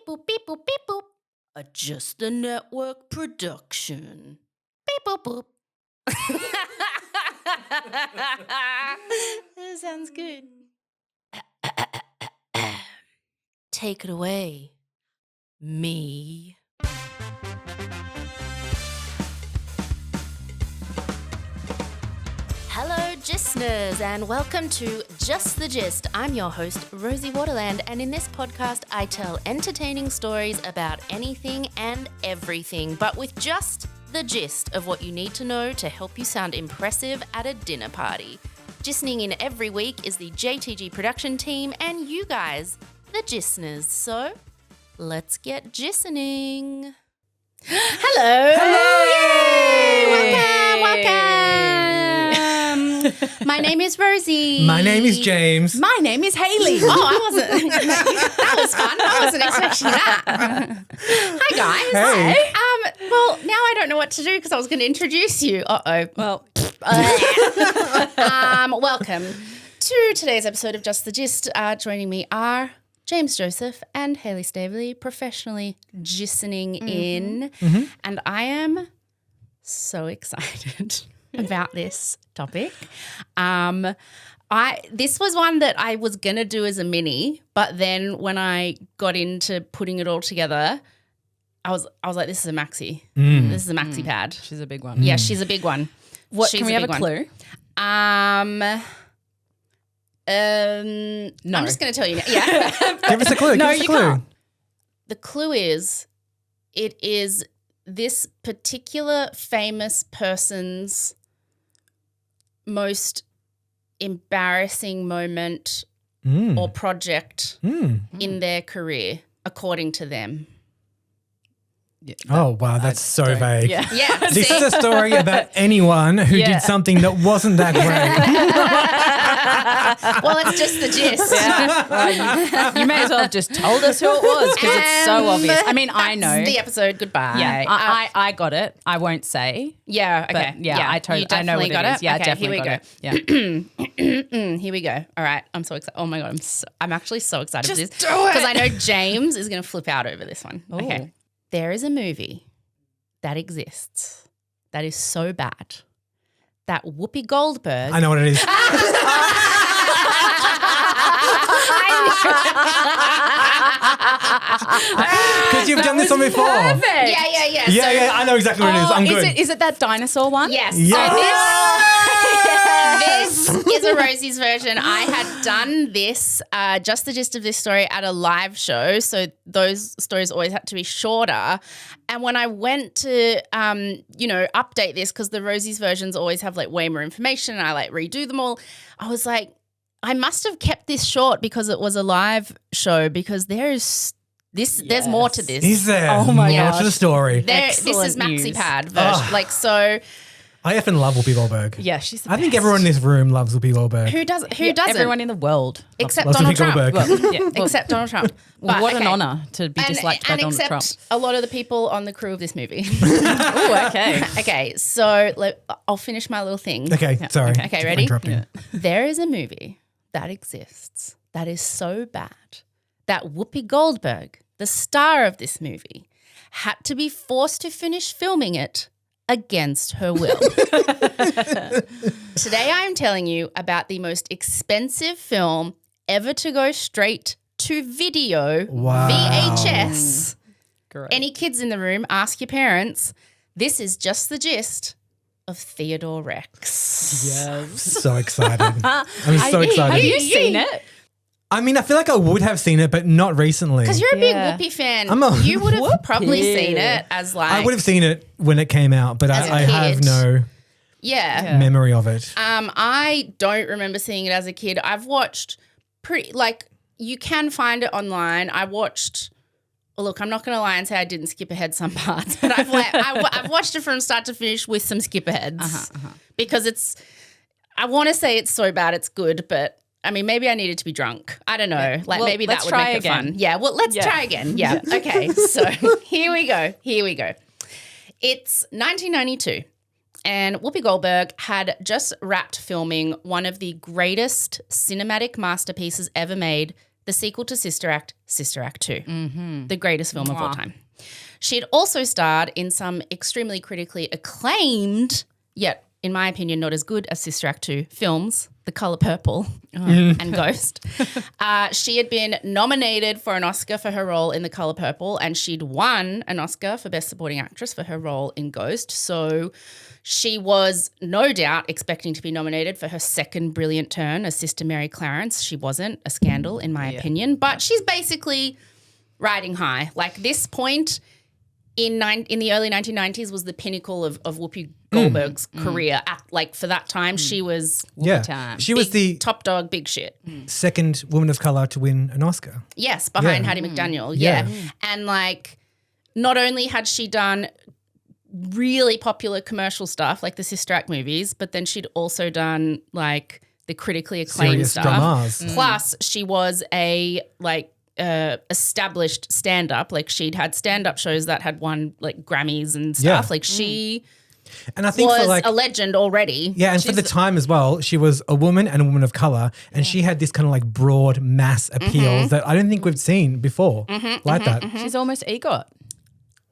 boop, beep boop, beep boop. A Just the Network production. Beep boop boop. That sounds good. Take it away, me. Hello, Gistners, and welcome to Just the Gist. I'm your host, Rosie Waterland, and in this podcast, I tell entertaining stories about anything and everything, but with just the gist of what you need to know to help you sound impressive at a dinner party. Gisting in every week is the JTG production team and you guys, the Gistners. So, let's get gisting. Hello! Yay! Welcome! My name is Rosie. My name is James. My name is Hayley. Oh, I wasn't. That was fun. I wasn't expecting that. Hi, guys. Hey. Hi. Well, now I don't know what to do because I was going to introduce you. Well, welcome to today's episode of Just the Gist. Joining me are James Joseph and Hayley Staveley, professionally gisting in. Mm-hmm. And I am so excited about this topic. This was one that I was going to do as a mini, but then when I got into putting it all together, I was like, this is a maxi. This is a maxi pad. she's a big one. Yeah, she's a big one. What, She's can we a have a big clue? No. I'm just going to tell you now. Yeah. Give us a clue. No, Give us a you clue. can't. The clue is it is this particular famous person's most embarrassing moment or project in their career, according to them. Yeah, Oh, wow. That's so vague. Yeah. Yeah. This see? is a story about anyone who Yeah. did something that wasn't that great. Well, it's just the gist. Well, you may as well have just told us who it was because it's so obvious. I mean, I know. That's the episode. Goodbye. Yeah, I got it. I won't say. Yeah. But Okay. yeah, I totally You I know what definitely got it is. Yeah, Okay, definitely here we got go. it. Yeah. Here we go. All right. I'm so excited. Oh my God. I'm actually so excited for this. Just do it. Because I know James is going to flip out over this one. Ooh. Okay. There is a movie that exists that is so bad that Whoopi Goldberg. I know what it is. Because you've done this one before. Yeah. Yeah, So- yeah. I know exactly what it is. I'm good. Is it that dinosaur one? Yes. Yes. This is a Rosie's version. I had done this, just the gist of this story at a live show. So those stories always had to be shorter. And when I went to, update this, because the Rosie's versions always have like way more information and I like redo them all, I was like, I must have kept this short because it was a live show because there's more to this. Is there? Oh my More gosh. to the story. This is Excellent maxi news. pad version. Like, so I effing love Whoopi Goldberg. Yeah, she's the I think best. everyone in this room loves Whoopi Goldberg. who doesn't? Everyone in the world. Except loves Donald Whoopi Trump. Goldberg. Well, yeah, well, Except Donald Trump. well, But, what an okay. honour to be disliked by and Donald except Trump. a lot of the people on the crew of this movie. Oh, okay. Okay, so I'll finish my little thing. Okay, sorry. Okay, For ready? interrupting. Yeah. There is a movie that exists that is so bad that Whoopi Goldberg, the star of this movie, had to be forced to finish filming it against her will. Today I am telling you about the most expensive film ever to go straight to video, Wow. VHS. Great. Any kids in the room, ask your parents. This is just the gist of Theodore Rex. Yes. So excited. I'm so Have excited. you seen it? I mean, I feel like I would have seen it, but not recently. Because you're a big Yeah. Whoopi fan. You would have probably seen it as like I would have seen it when it came out, but As a I have kid. no Yeah. memory of it. I don't remember seeing it as a kid. I've watched you can find it online. I watched look, I'm not going to lie and say I didn't skip ahead some parts, but I've watched it from start to finish with some skip aheads because I want to say it's so bad it's good, but I mean, maybe I needed to be drunk. I don't know. Yeah. Like Well, maybe that let's would try make again. it fun. Yeah. Well, let's try again. Yeah. Okay. So here we go. It's 1992. And Whoopi Goldberg had just wrapped filming one of the greatest cinematic masterpieces ever made, the sequel to Sister Act 2, the greatest film of all time. She had also starred in some extremely critically acclaimed, yet in my opinion not as good as Sister Act 2 films, The Colour Purple and Ghost. She had been nominated for an Oscar for her role in The Colour Purple, and she'd won an Oscar for Best Supporting Actress for her role in Ghost. So she was no doubt expecting to be nominated for her second brilliant turn as Sister Mary Clarence. She wasn't, a scandal in my opinion, but she's basically riding high. Like this point in the early 1990s was the pinnacle of Whoopi Goldberg's career. For that time, she was time. She was the top dog, big shit. second woman of color to win an Oscar. Yes, behind Hattie McDaniel. Yeah. And like not only had she done really popular commercial stuff like the Sister Act movies, but then she'd also done like the critically acclaimed Serious stuff. dramas. Plus she was a established stand-up. Like she'd had stand-up shows that had won like Grammys and stuff. Yeah. Like she And I think was for like a legend already. yeah, and for the time as well, she was a woman and a woman of color, and she had this kind of like broad mass appeal that I don't think we've seen before like that. She's almost EGOT.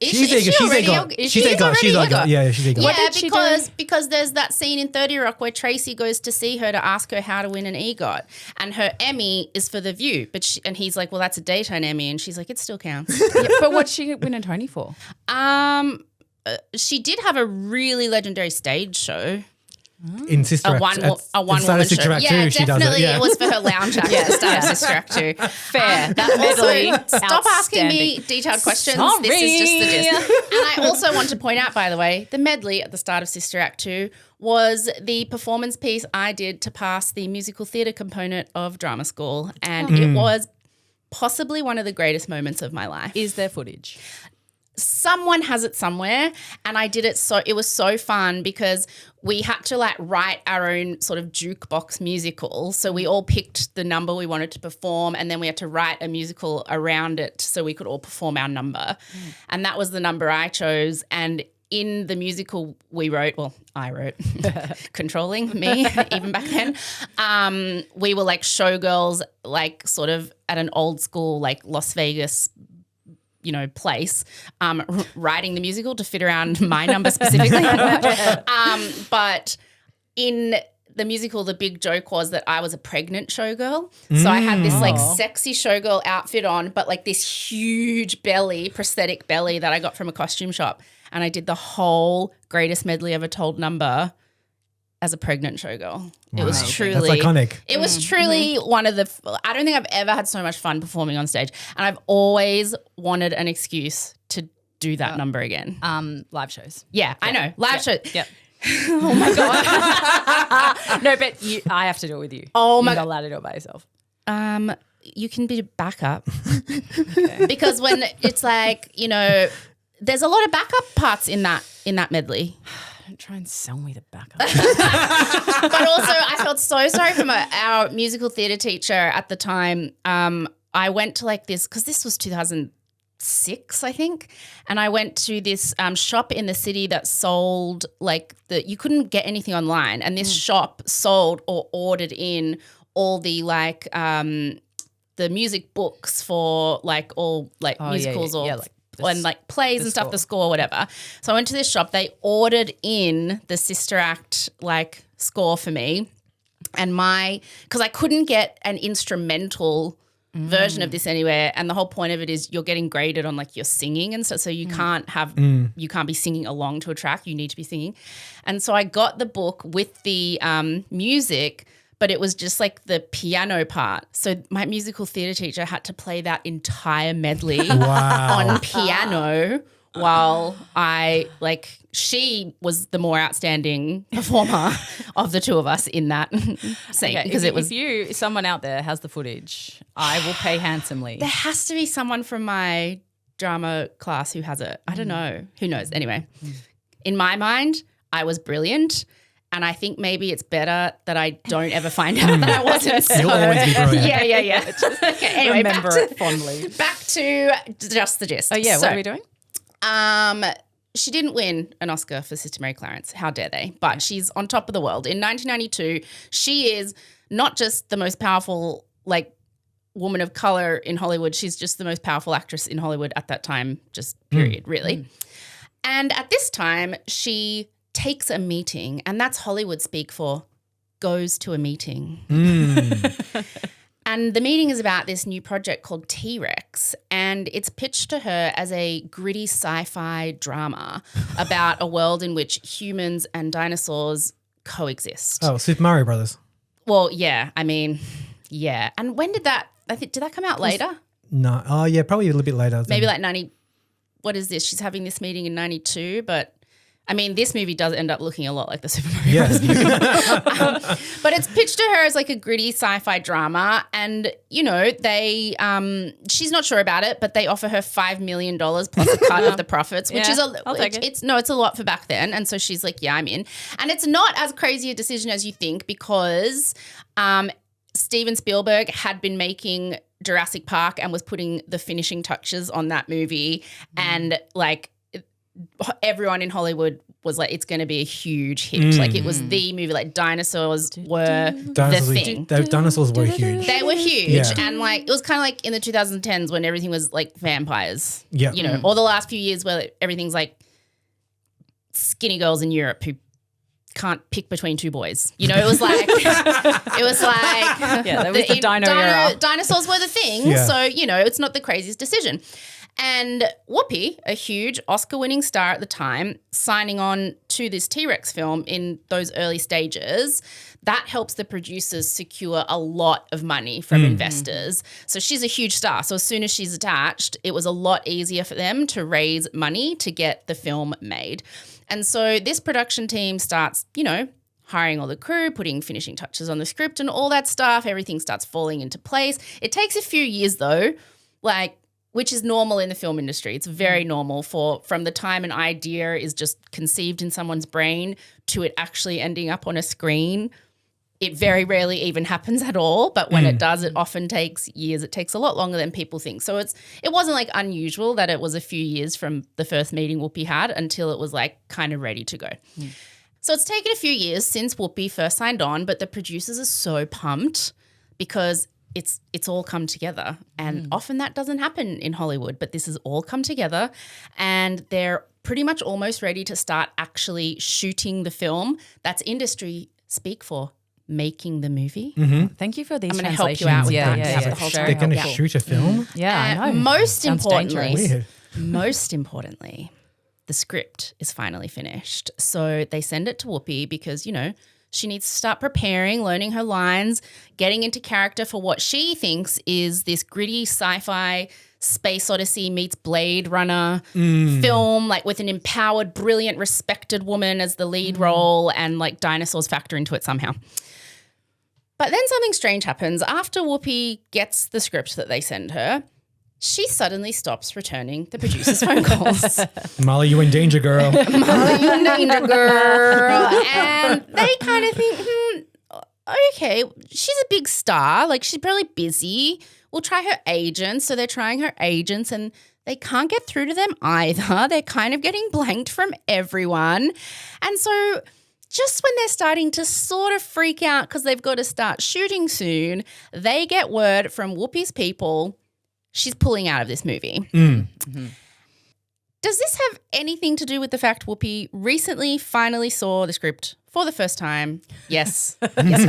She's EGOT. She's EGOT. Yeah, she's EGOT. Yeah, did she because there's that scene in 30 Rock where Tracy goes to see her to ask her how to win an EGOT, and her Emmy is for The View, and he's like, well, that's a daytime Emmy, and she's like, it still counts. But what'd she win a Tony for? She did have a really legendary stage show. In Sister Act. A one-woman Sister show. Act Yeah, 2, she does definitely. it. Yeah. It was for her lounge act at the start of Sister Act 2. Fair. That medley. Stop asking me detailed questions. Sorry. This is just the gist. And I also want to point out, by the way, the medley at the start of Sister Act 2 was the performance piece I did to pass the musical theatre component of drama school. And it was possibly one of the greatest moments of my life. Is there footage? Someone has it somewhere, and I did it it was so fun because we had to like write our own sort of jukebox musical. So we all picked the number we wanted to perform, and then we had to write a musical around it so we could all perform our number. And that was the number I chose. And in the musical I wrote, controlling me even back then, we were like showgirls, like sort of at an old school like Las Vegas place, writing the musical to fit around my number specifically. But in the musical, the big joke was that I was a pregnant showgirl. So I had this like sexy showgirl outfit on, but like this huge belly, prosthetic belly that I got from a costume shop. And I did the whole Greatest Medley Ever Told number as a pregnant showgirl. It was truly That's iconic. It was truly one of I don't think I've ever had so much fun performing on stage, and I've always wanted an excuse to do that number again. Live shows. Yeah, I know. Live shows. Yep. Oh my God. No, but I have to do it with you. Oh You're my not allowed to do it by yourself. You can be backup. Because when it's like, there's a lot of backup parts in that medley. Don't try and sell me the backup. But also, I felt so sorry for our musical theatre teacher at the time. I went to like this, because this was 2006, I think, and I went to this shop in the city that sold like you couldn't get anything online, and this shop sold or ordered in all the like the music books for like all like musicals or like and like plays and stuff, the score, whatever. So I went to this shop. They ordered in the Sister Act like score for me, and because I couldn't get an instrumental version of this anywhere, and the whole point of it is you're getting graded on like your singing and stuff, so you can't you can't be singing along to a track. You need to be singing, and so I got the book with the music. But it was just like the piano part. So my musical theatre teacher had to play that entire medley on piano while she was the more outstanding performer of the two of us in that scene. Okay, because if someone out there has the footage, I will pay handsomely. There has to be someone from my drama class who has it. I don't know. Who knows? Anyway, in my mind, I was brilliant. And I think maybe it's better that I don't ever find out that I wasn't. You'll always be brilliant. Yeah. Okay, anyway, remember it fondly. Back to Just the Gist. Oh yeah, what are we doing? She didn't win an Oscar for Sister Mary Clarence. How dare they? But she's on top of the world. In 1992, she is not just the most powerful woman of color in Hollywood. She's just the most powerful actress in Hollywood at that time, just period, really. And at this time, she takes a meeting, and that's Hollywood speak for goes to a meeting. And the meeting is about this new project called T-Rex, and it's pitched to her as a gritty sci-fi drama about a world in which humans and dinosaurs coexist. Oh, Super Mario Brothers. Well, yeah, I mean, yeah. And when did that, did that come out later? No. Oh, yeah, probably a little bit later. Maybe like 90, what is this? She's having this meeting in 92, but I mean, this movie does end up looking a lot like the Super Mario Bros. Movie. But it's pitched to her as like a gritty sci-fi drama, and you know she's not sure about it, but they offer her $5 million plus a cut of the profits, which is I'll take it. It's a lot for back then, and so she's like, yeah, I'm in, and it's not as crazy a decision as you think because Steven Spielberg had been making Jurassic Park and was putting the finishing touches on that movie, and like. Everyone in Hollywood was like, it's going to be a huge hit. Like it was the movie, like dinosaurs were the thing. Dinosaurs were huge. They were huge. Yeah. And like, it was kind of like in the 2010s when everything was like vampires. Yeah. You know, or the last few years where everything's like skinny girls in Europe who can't pick between two boys. You know, it was like, Yeah, that was the dino era. Dinosaurs were the thing. Yeah. So, you know, it's not the craziest decision. And Whoopi, a huge Oscar-winning star at the time, signing on to this T-Rex film in those early stages, that helps the producers secure a lot of money from investors. So she's a huge star. So as soon as she's attached, it was a lot easier for them to raise money to get the film made. And so this production team starts, you know, hiring all the crew, putting finishing touches on the script and all that stuff. Everything starts falling into place. It takes a few years though, which is normal in the film industry. It's very normal from the time an idea is just conceived in someone's brain to it actually ending up on a screen. It very rarely even happens at all, but when it does, it often takes years. It takes a lot longer than people think. So it wasn't like unusual that it was a few years from the first meeting Whoopi had until it was like kind of ready to go. So it's taken a few years since Whoopi first signed on, but the producers are so pumped because it's all come together, and often that doesn't happen in Hollywood, but this has all come together and they're pretty much almost ready to start actually shooting the film. That's industry speak for making the movie. Thank you for these I'm going to translations. help you out with that. Yeah, The whole They're going to shoot a film? Yeah, I know. Most Sounds importantly, Weird. most importantly, the script is finally finished. So they send it to Whoopi because, you know, she needs to start preparing, learning her lines, getting into character for what she thinks is this gritty sci-fi Space Odyssey meets Blade Runner film, like with an empowered, brilliant, respected woman as the lead role, and like dinosaurs factor into it somehow. But then something strange happens. After Whoopi gets the script that they send her, she suddenly stops returning the producer's phone calls. Molly, you in danger, girl. Molly, you in danger, girl. And they kind of think, okay, she's a big star. Like, she's probably busy. We'll try her agents. So they're trying her agents and they can't get through to them either. They're kind of getting blanked from everyone. And so just when they're starting to sort of freak out because they've got to start shooting soon, they get word from Whoopi's people she's pulling out of this movie. Does this have anything to do with the fact Whoopi recently finally saw the script for the first time? Yes. Yes, it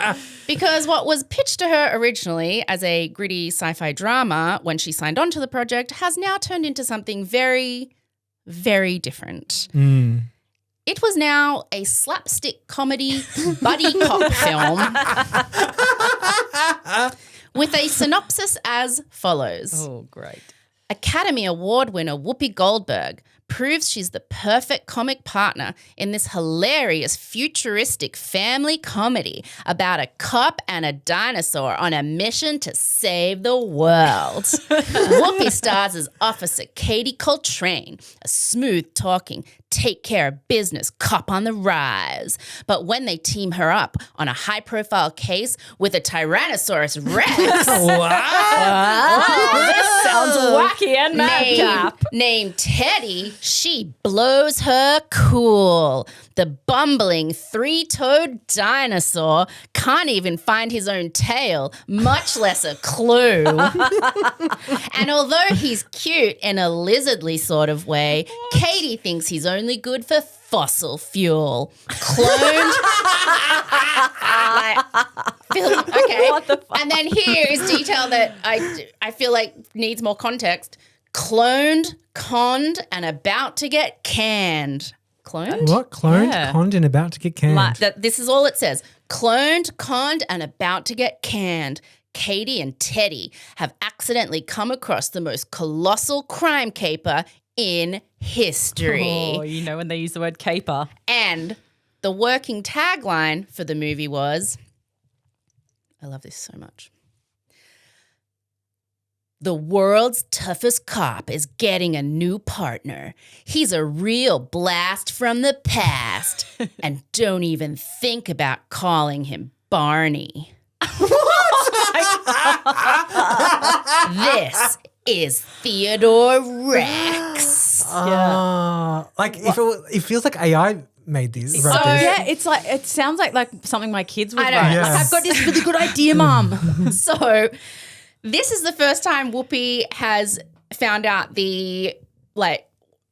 does. Because what was pitched to her originally as a gritty sci-fi drama when she signed on to the project has now turned into something very, very different. It was now a slapstick comedy buddy cop film with a synopsis as follows. Oh, great. Academy Award winner Whoopi Goldberg proves she's the perfect comic partner in this hilarious futuristic family comedy about a cop and a dinosaur on a mission to save the world. Whoopi stars as Officer Katie Coltrane, a smooth-talking, take-care-of-business cop on the rise. But when they team her up on a high-profile case with a Tyrannosaurus Rex... This sounds wacky and madcap. named Teddy, She blows her cool. The bumbling 3-toed dinosaur can't even find his own tail, much less a clue. And although he's cute in a lizardly sort of way, Katie thinks he's only good for fossil fuel. Cloned. Okay. What the fuck? And then here is detail that I feel like needs more context. Cloned, conned, and about to get canned. Cloned? What? Cloned, Yeah. conned, and about to get canned. This is all it says. Cloned, conned, and about to get canned. Katie and Teddy have accidentally come across the most colossal crime caper in history. Oh, you know when they use the word caper. And the working tagline for the movie was, I love this so much. The world's toughest cop is getting a new partner. He's a real blast from the past. And don't even think about calling him Barney. This is Theodore Rex. Like if it feels like AI made this. So- wrote this. Yeah, it's like it sounds like something my kids would I know. write. Yeah. Like, I've got this really good idea, Mum. So this is the first time Whoopi has found out the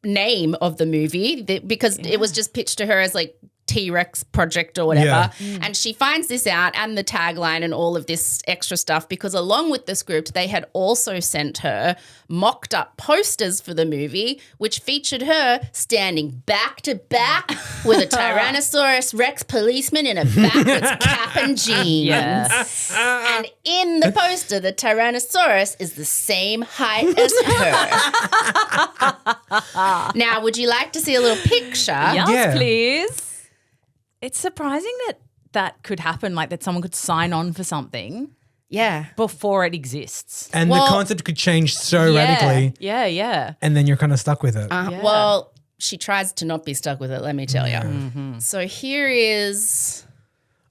name of the movie because it was just pitched to her as like T-Rex project or whatever. And she finds this out and the tagline and all of this extra stuff because along with the script, they had also sent her mocked up posters for the movie, which featured her standing back to back with a Tyrannosaurus Rex policeman in a backwards cap and jeans. Yes. And in the poster, the Tyrannosaurus is the same height as her. Now, would you like to see a little picture? Yes, Yeah. please. It's surprising that could happen, like that someone could sign on for something Yeah. before it exists. And Well- the concept could change so radically, Yeah. and then you're kind of stuck with it. Yeah. Well, she tries to not be stuck with it, let me tell you. So here is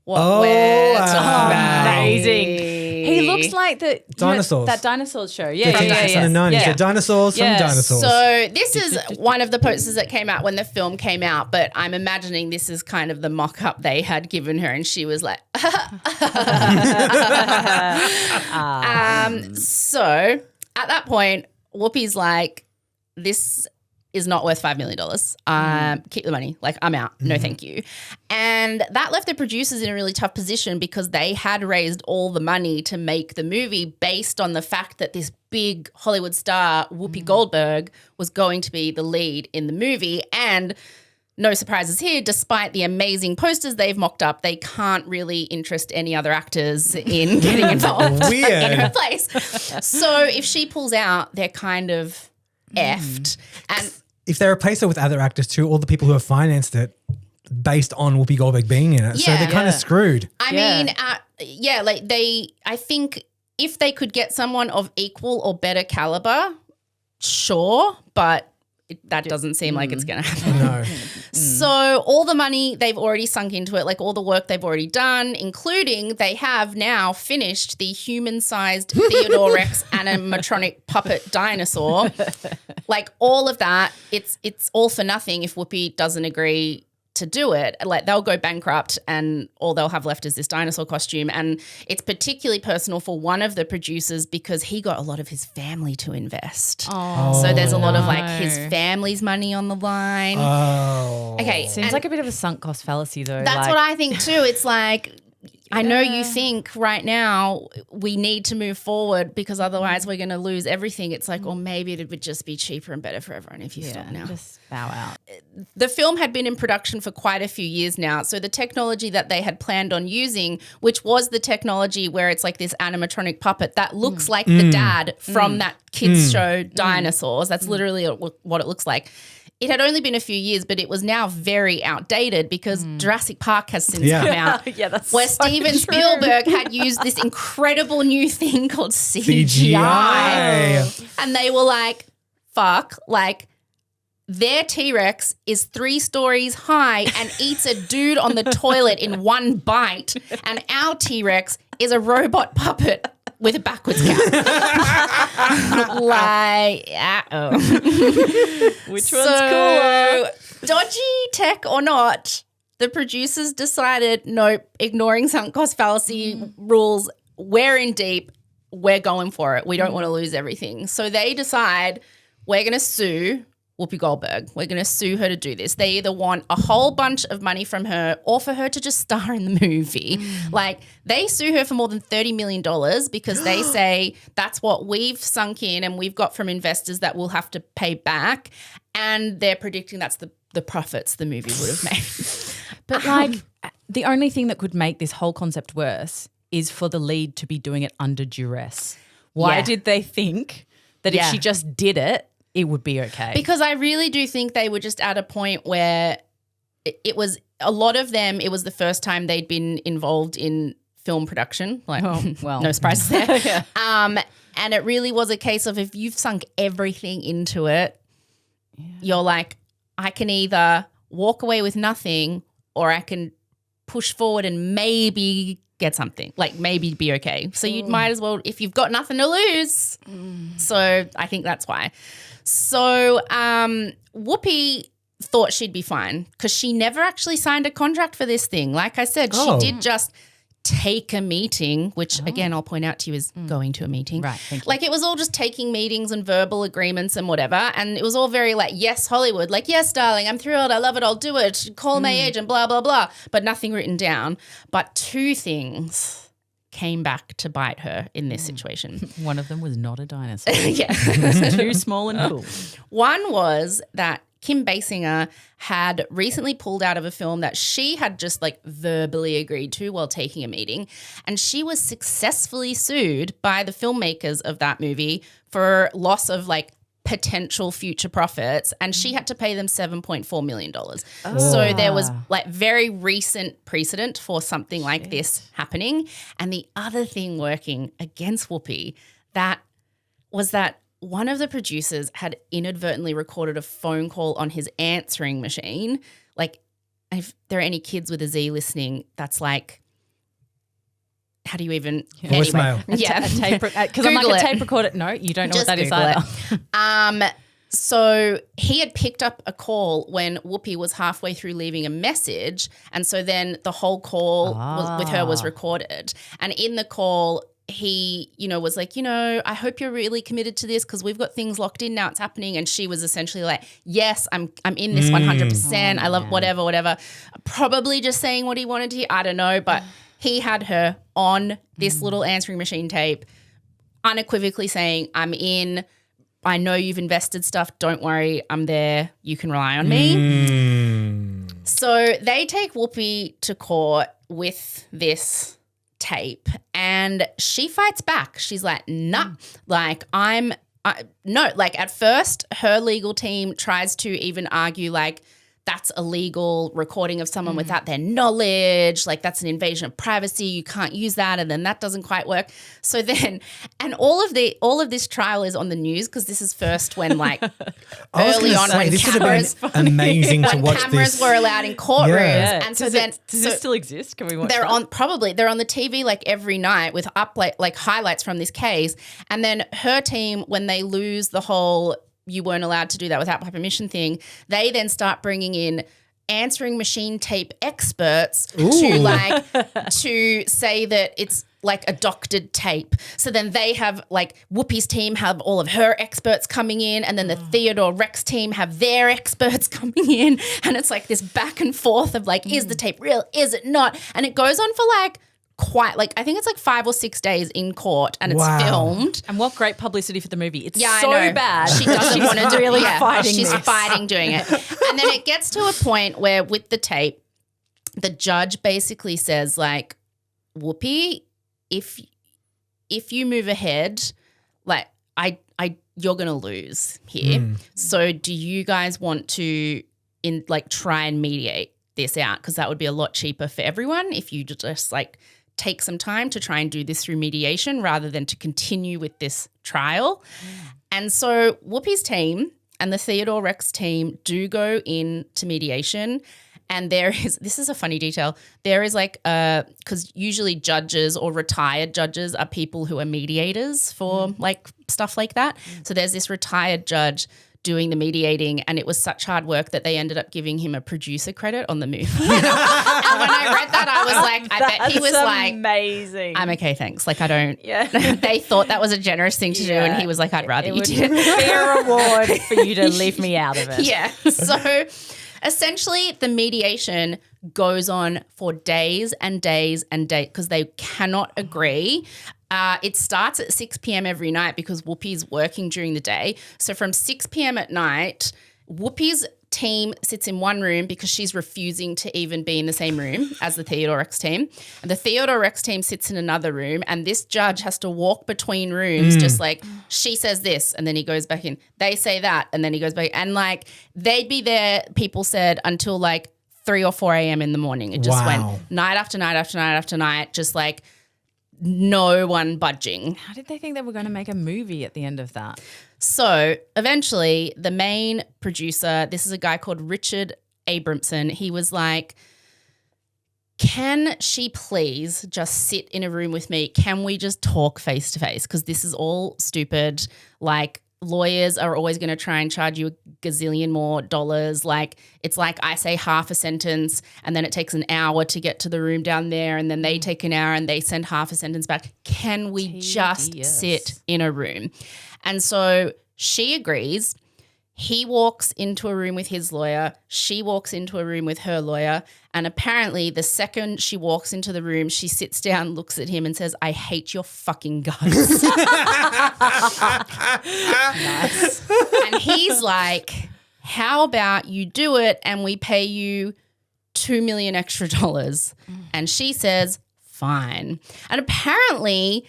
what we're talking about. Amazing. He looks like the Dinosaurs. that dinosaurs show. The Yeah. 50s and the 90s. Yeah. So dinosaurs from Yeah. dinosaurs. So this is one of the posters that came out when the film came out, but I'm imagining this is kind of the mock-up they had given her, and she was like, So at that point, Whoopi's like, this is not worth $5 million. Keep the money. Like, I'm out. No, thank you. And that left the producers in a really tough position because they had raised all the money to make the movie based on the fact that this big Hollywood star, Whoopi Goldberg, was going to be the lead in the movie. And no surprises here, despite the amazing posters they've mocked up, they can't really interest any other actors in getting involved Weird. in her place. So if she pulls out, they're kind of effed. And if they replace her with other actors too, all the people who have financed it based on Whoopi Goldberg being in it. So Yeah. they're kind of screwed. I mean, I think if they could get someone of equal or better caliber, sure, but that doesn't seem like it's going to happen. No. So all the money they've already sunk into it, like all the work they've already done, including they have now finished the human-sized Theodore Rex animatronic puppet dinosaur. Like all of that, it's all for nothing if Whoopi doesn't agree to do it. Like they'll go bankrupt and all they'll have left is this dinosaur costume. And it's particularly personal for one of the producers because he got a lot of his family to invest. So there's a lot of like his family's money on the line. Oh. Okay. Seems and like a bit of a sunk cost fallacy though. that's what I think too. It's like, I know you think right now we need to move forward because otherwise we're going to lose everything. It's like, or maybe it would just be cheaper and better for everyone if you stop now. Just bow out. The film had been in production for quite a few years now. So the technology that they had planned on using, which was the technology where it's like this animatronic puppet that looks like the dad from that kids show Dinosaurs. That's literally what it looks like. It had only been a few years, but it was now very outdated because Jurassic Park has since come out. Yeah, that's where so Steven true. Spielberg had used this incredible new thing called CGI. And they were like, fuck, like their T-Rex is 3 stories high and eats a dude on the toilet in one bite. And our T-Rex is a robot puppet with a backwards count. Like, Which one's cooler? Dodgy tech or not, the producers decided, nope, ignoring sunk cost fallacy rules, we're in deep, we're going for it. We don't want to lose everything. So they decide we're going to sue Whoopi Goldberg. We're going to sue her to do this. They either want a whole bunch of money from her or for her to just star in the movie. Like, they sue her for more than $30 million because they say that's what we've sunk in and we've got from investors that we'll have to pay back. And they're predicting that's the profits the movie would have made. But like the only thing that could make this whole concept worse is for the lead to be doing it under duress. Why did they think that if she just did it, it would be okay? Because I really do think they were just at a point where it was a lot of them, it was the first time they'd been involved in film production. Like, no surprises there. And it really was a case of if you've sunk everything into it, you're like, I can either walk away with nothing or I can push forward and maybe get something, like maybe be okay. So you might as well, if you've got nothing to lose. So I think that's why. So Whoopi thought she'd be fine because she never actually signed a contract for this thing. Like I said, she did just take a meeting, which again, I'll point out to you is going to a meeting. Right, thank you. Like it was all just taking meetings and verbal agreements and whatever. And it was all very like, yes, Hollywood, like, yes, darling, I'm thrilled. I love it. I'll do it. Call my agent, blah, blah, blah. But nothing written down. But two things came back to bite her in this situation. One of them was not a dinosaur. Yeah. It was too small and cool. One was that Kim Basinger had recently pulled out of a film that she had just like verbally agreed to while taking a meeting. And she was successfully sued by the filmmakers of that movie for loss of like potential future profits. And she had to pay them $7.4 million. So there was like very recent precedent for something like this happening. And the other thing working against Whoopi that was that one of the producers had inadvertently recorded a phone call on his answering machine. Like, if there are any kids with a Z listening, that's like, how do you even voicemail? Anyway, Because I'm like a tape recorder. No, you don't know Just what that is Google either. So he had picked up a call when Whoopi was halfway through leaving a message, and so then the whole call with her was recorded. And in the call, he, was like, I hope you're really committed to this because we've got things locked in now. It's happening. And she was essentially like, yes, I'm in this 100%. I love whatever. Probably just saying what he wanted to hear. I don't know. But he had her on this little answering machine tape unequivocally saying, I'm in. I know you've invested stuff. Don't worry. I'm there. You can rely on me. So they take Whoopi to court with this tape and she fights back. She's like, nah, like no, like at first her legal team tries to even argue like that's illegal recording of someone without their knowledge. Like that's an invasion of privacy. You can't use that. And then that doesn't quite work. So then, and all of this trial is on the news because this is first when like early on when this cameras, would have been amazing to watch cameras this. were allowed in courtrooms. Yeah. And does this still exist? Can we watch they're that? They're on the TV like every night with like highlights from this case. And then her team, when they lose the whole you weren't allowed to do that without my permission thing, they then start bringing in answering machine tape experts to say that it's like a doctored tape. So then they have like Whoopi's team have all of her experts coming in and then the Theodore Rex team have their experts coming in and it's like this back and forth of like, is the tape real? Is it not? And it goes on for like quite like I think it's like 5 or 6 days in court and it's filmed. And what great publicity for the movie. It's I so know. bad. She doesn't want to do it. really Yeah, fighting she's this. fighting doing it. And then it gets to a point where with the tape, the judge basically says like, Whoopi, if you move ahead, like you're gonna lose here. So do you guys want to try and mediate this out? Because that would be a lot cheaper for everyone if you just like take some time to try and do this through mediation rather than to continue with this trial. And so Whoopi's team and the Theodore Rex team do go into mediation And this is a funny detail. There is like, because usually judges or retired judges are people who are mediators for like stuff like that. So there's this retired judge doing the mediating, and it was such hard work that they ended up giving him a producer credit on the movie. And when I read that, I was like, I bet he was like, amazing. I'm okay, thanks. Like I don't. Yeah. They thought that was a generous thing to do, and he was like, I'd rather you did it. Fair reward for you to leave me out of it. Yeah. So essentially, the mediation goes on for days and days and days because they cannot agree. It starts at 6 p.m. every night because Whoopi's working during the day. So from 6 p.m. at night, Whoopi's team sits in one room because she's refusing to even be in the same room as the Theodore Rex team. And the Theodore Rex team sits in another room, and this judge has to walk between rooms just like she says this and then he goes back in. They say that and then he goes back. And like they'd be there, people said, until like 3 or 4 a.m. in the morning. It just went night after night after night after night, just like no one budging. How did they think they were going to make a movie at the end of that? So eventually the main producer, this is a guy called Richard Abramson, he was like, can she please just sit in a room with me? Can we just talk face to face? Because this is all stupid. Like lawyers are always going to try and charge you a gazillion more dollars. Like it's like I say half a sentence and then it takes an hour to get to the room down there and then they take an hour and they send half a sentence back. Can we just sit in a room? And so she agrees. He walks into a room with his lawyer. She walks into a room with her lawyer. And apparently the second she walks into the room, she sits down, looks at him and says, I hate your fucking guts. Nice. And he's like, how about you do it and we pay you $2 million extra dollars? And she says, fine. And apparently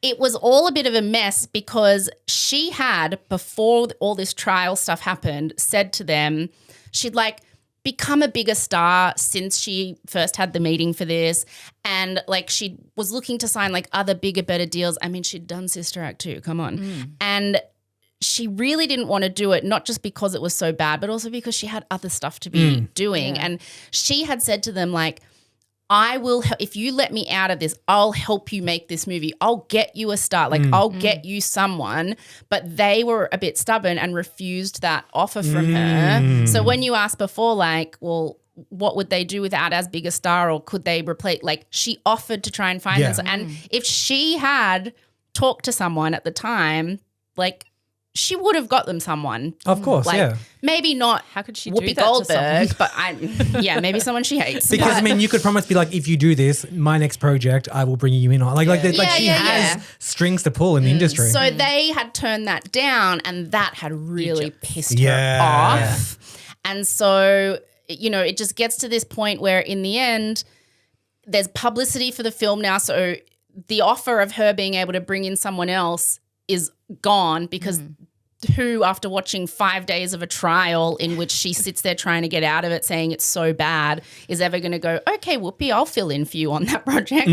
it was all a bit of a mess because she had, before all this trial stuff happened, said to them, she'd like become a bigger star since she first had the meeting for this. And like she was looking to sign like other bigger, better deals. I mean, she'd done Sister Act 2, come on. And she really didn't want to do it, not just because it was so bad, but also because she had other stuff to be doing. Yeah. And she had said to them like, I will, if you let me out of this, I'll help you make this movie. I'll get you a star. Like I'll get you someone. But they were a bit stubborn and refused that offer from her. So when you asked before, like, well, what would they do without as big a star or could they replace, like she offered to try and find them. And if she had talked to someone at the time, like she would have got them someone. Of course, like, maybe not how could she Whoopi do that Goldberg, but maybe someone she hates. Because I mean, you could promise, be like, if you do this, my next project, I will bring you in on. Like she has strings to pull in the industry. So they had turned that down, and that had really pissed her off. And so, you know, it just gets to this point where, in the end, there's publicity for the film now. So the offer of her being able to bring in someone else is gone because who, after watching 5 days of a trial in which she sits there trying to get out of it saying it's so bad, is ever going to go, okay, Whoopi, I'll fill in for you on that project.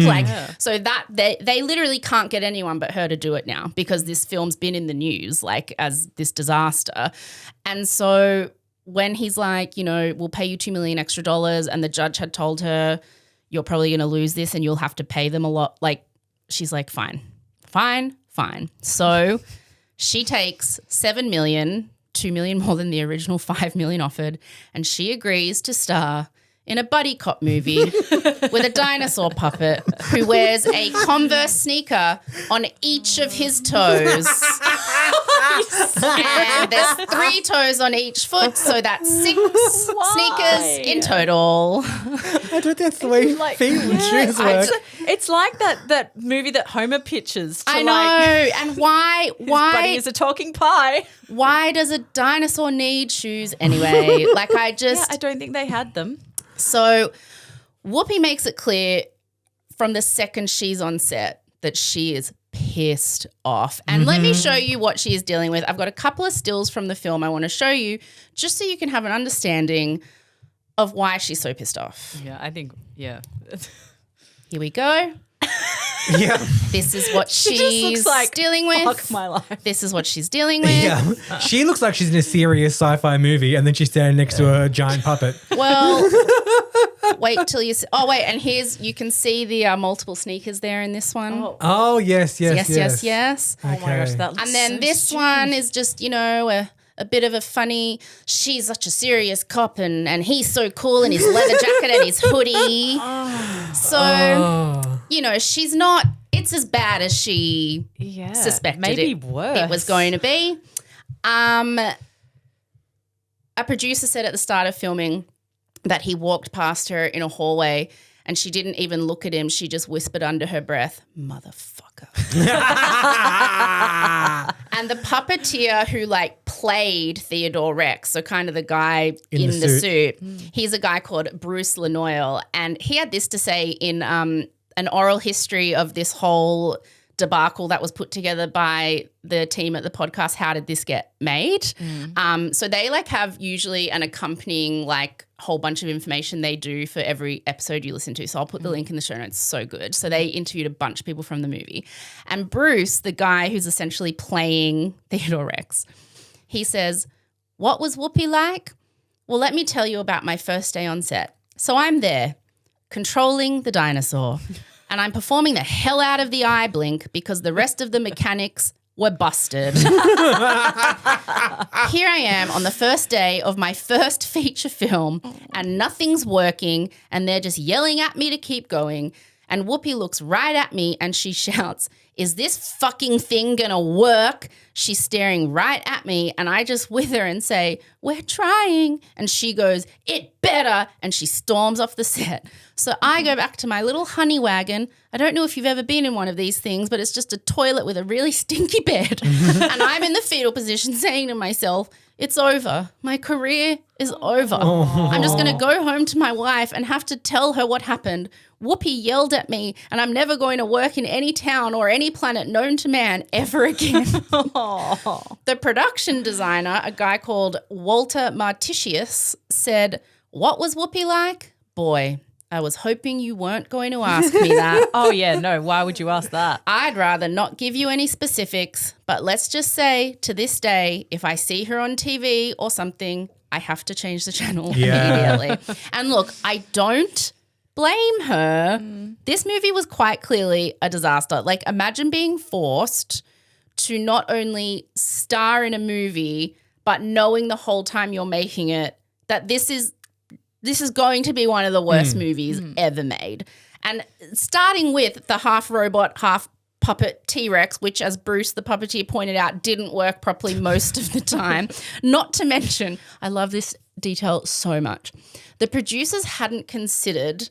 So that they literally can't get anyone but her to do it now because this film's been in the news like as this disaster. And so when he's like, you know, we'll pay you $2 million extra dollars, and the judge had told her, you're probably going to lose this and you'll have to pay them a lot. Like she's like, fine. So she takes $7 million, $2 million more than the original $5 million offered, and she agrees to star in a buddy cop movie with a dinosaur puppet who wears a Converse sneaker on each of his toes. And there's 3 toes on each foot, so that's 6 sneakers in total. I don't think that's the way feet and shoes work. It's like that movie that Homer pitches. To I know. And why? His buddy is a talking pie. Why does a dinosaur need shoes anyway? Like I don't think they had them. So Whoopi makes it clear from the second she's on set that she is pissed off. And let me show you what she is dealing with. I've got a couple of stills from the film I want to show you just so you can have an understanding of why she's so pissed off. Yeah, I think, Here we go. Yeah. This is what She just she's looks like, dealing with. fuck my life. This is what she's dealing with. Yeah. She looks like she's in a serious sci-fi movie and then she's standing next to a giant puppet. Well, wait till you see. Oh, wait. And you can see the multiple sneakers there in this one. Oh, yes. Yes. Oh my gosh, that looks And then so this stupid. one is just, a bit of a funny, she's such a serious cop and he's so cool in his leather jacket and his hoodie. So, she's not, it's as bad as she suspected maybe worse. it was going to be. A producer said at the start of filming that he walked past her in a hallway and she didn't even look at him. She just whispered under her breath, "Motherfucker." And the puppeteer who played Theodore Rex, so kind of the guy in the suit, he's a guy called Bruce Lanoyle, and he had this to say in an oral history of this whole debacle that was put together by the team at the podcast How Did This Get Made? So they have usually an accompanying whole bunch of information they do for every episode you listen to. So I'll put the link in the show notes. So good. So they interviewed a bunch of people from the movie. And Bruce, the guy who's essentially playing Theodore Rex, he says, "What was Whoopi like? Well, let me tell you about my first day on set. So I'm there controlling the dinosaur and I'm performing the hell out of the eye blink because the rest of the mechanics were busted. Here I am on the first day of my first feature film and nothing's working and they're just yelling at me to keep going. And Whoopi looks right at me and she shouts, 'Is this fucking thing gonna work?' She's staring right at me and I just wither and say, 'We're trying.' And she goes, 'It better.' And she storms off the set. So I go back to my little honey wagon. I don't know if you've ever been in one of these things, but it's just a toilet with a really stinky bed. And I'm in the fetal position saying to myself, it's over. My career is over. I'm just going to go home to my wife and have to tell her what happened. Whoopi yelled at me and I'm never going to work in any town or any planet known to man ever again." The production designer, a guy called Walter Martitius, said, "What was Whoopi like? Boy, I was hoping you weren't going to ask me that. Oh, yeah, no, why would you ask that? I'd rather not give you any specifics, but let's just say to this day, if I see her on TV or something, I have to change the channel immediately." And look, I don't blame her. This movie was quite clearly a disaster. Imagine being forced to not only star in a movie, but knowing the whole time you're making it that this is going to be one of the worst movies ever made. And starting with the half robot, half puppet T-Rex, which, as Bruce the puppeteer pointed out, didn't work properly most of the time. Not to mention, I love this detail so much, the producers hadn't considered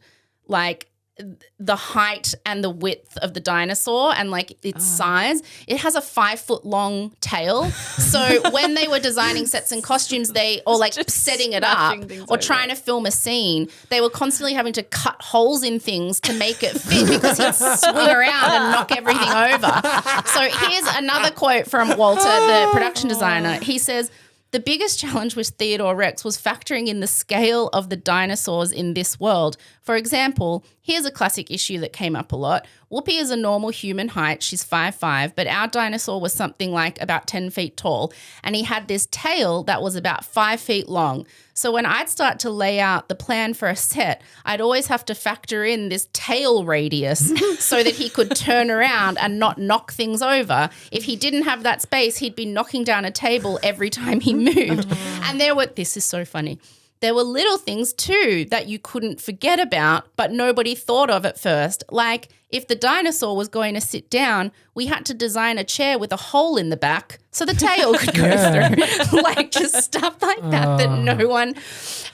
the height and the width of the dinosaur and its size. It has a 5-foot long tail. So when they were designing sets and costumes, setting it up or trying to film a scene, they were constantly having to cut holes in things to make it fit because he'd swing around and knock everything over. So here's another quote from Walter, the production designer. He says, "The biggest challenge with Theodore Rex was factoring in the scale of the dinosaurs in this world. For example, here's a classic issue that came up a lot. Whoopi is a normal human height. She's 5'5", but our dinosaur was something like about 10 feet tall, and he had this tail that was about 5 feet long. So when I'd start to lay out the plan for a set, I'd always have to factor in this tail radius so that he could turn around and not knock things over. If he didn't have that space, he'd be knocking down a table every time he moved." And this is so funny. There were little things too that you couldn't forget about, but nobody thought of at first. Like if the dinosaur was going to sit down, we had to design a chair with a hole in the back so the tail could go through. Just stuff like that no one.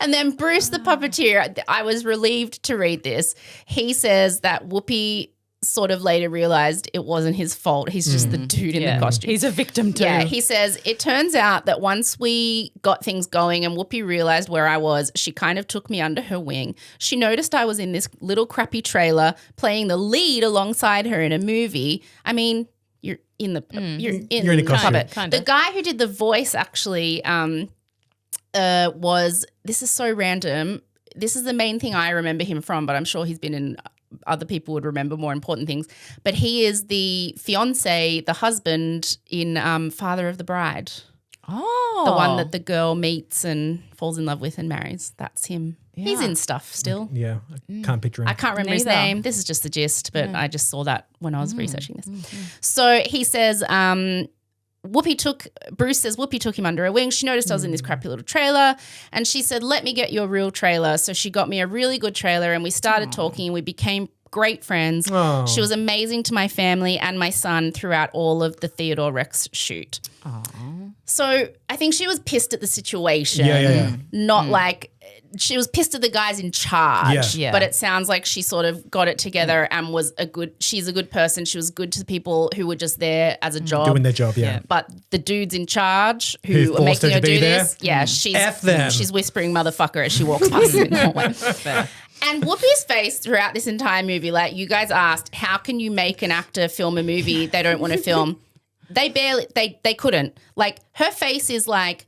And then Bruce the puppeteer, I was relieved to read this. He says that Whoopi sort of later realized it wasn't his fault. He's just the dude in the costume. He's a victim too. Yeah, he says, "It turns out that once we got things going and Whoopi realized where I was, she kind of took me under her wing. She noticed I was in this little crappy trailer playing the lead alongside her in a movie. I mean, you're in a costume. Kinda. The guy who did the voice actually was, this is so random. This is the main thing I remember him from, but I'm sure he's been in other people would remember more important things. But he is the fiance, the husband in Father of the Bride. Oh. The one that the girl meets and falls in love with and marries. That's him. Yeah. He's in stuff still. Yeah, I can't picture him. I can't remember his name. This is just the gist, but I just saw that when I was researching this. So he says, Bruce says Whoopi took him under her wing. She noticed I was in this crappy little trailer and she said, let me get you a real trailer. So she got me a really good trailer and we started talking and we became great friends. Oh. She was amazing to my family and my son throughout all of the Theodore Rex shoot. So I think she was pissed at the situation, not like she was pissed at the guys in charge, but it sounds like she sort of got it together and she's a good person. She was good to the people who were just there as a job. Doing their job, But the dudes in charge who are making her do this, she's whispering motherfucker as she walks past them in the hallway. And Whoopi's face throughout this entire movie, like you guys asked, how can you make an actor film a movie they don't want to film? They couldn't. Like her face is like,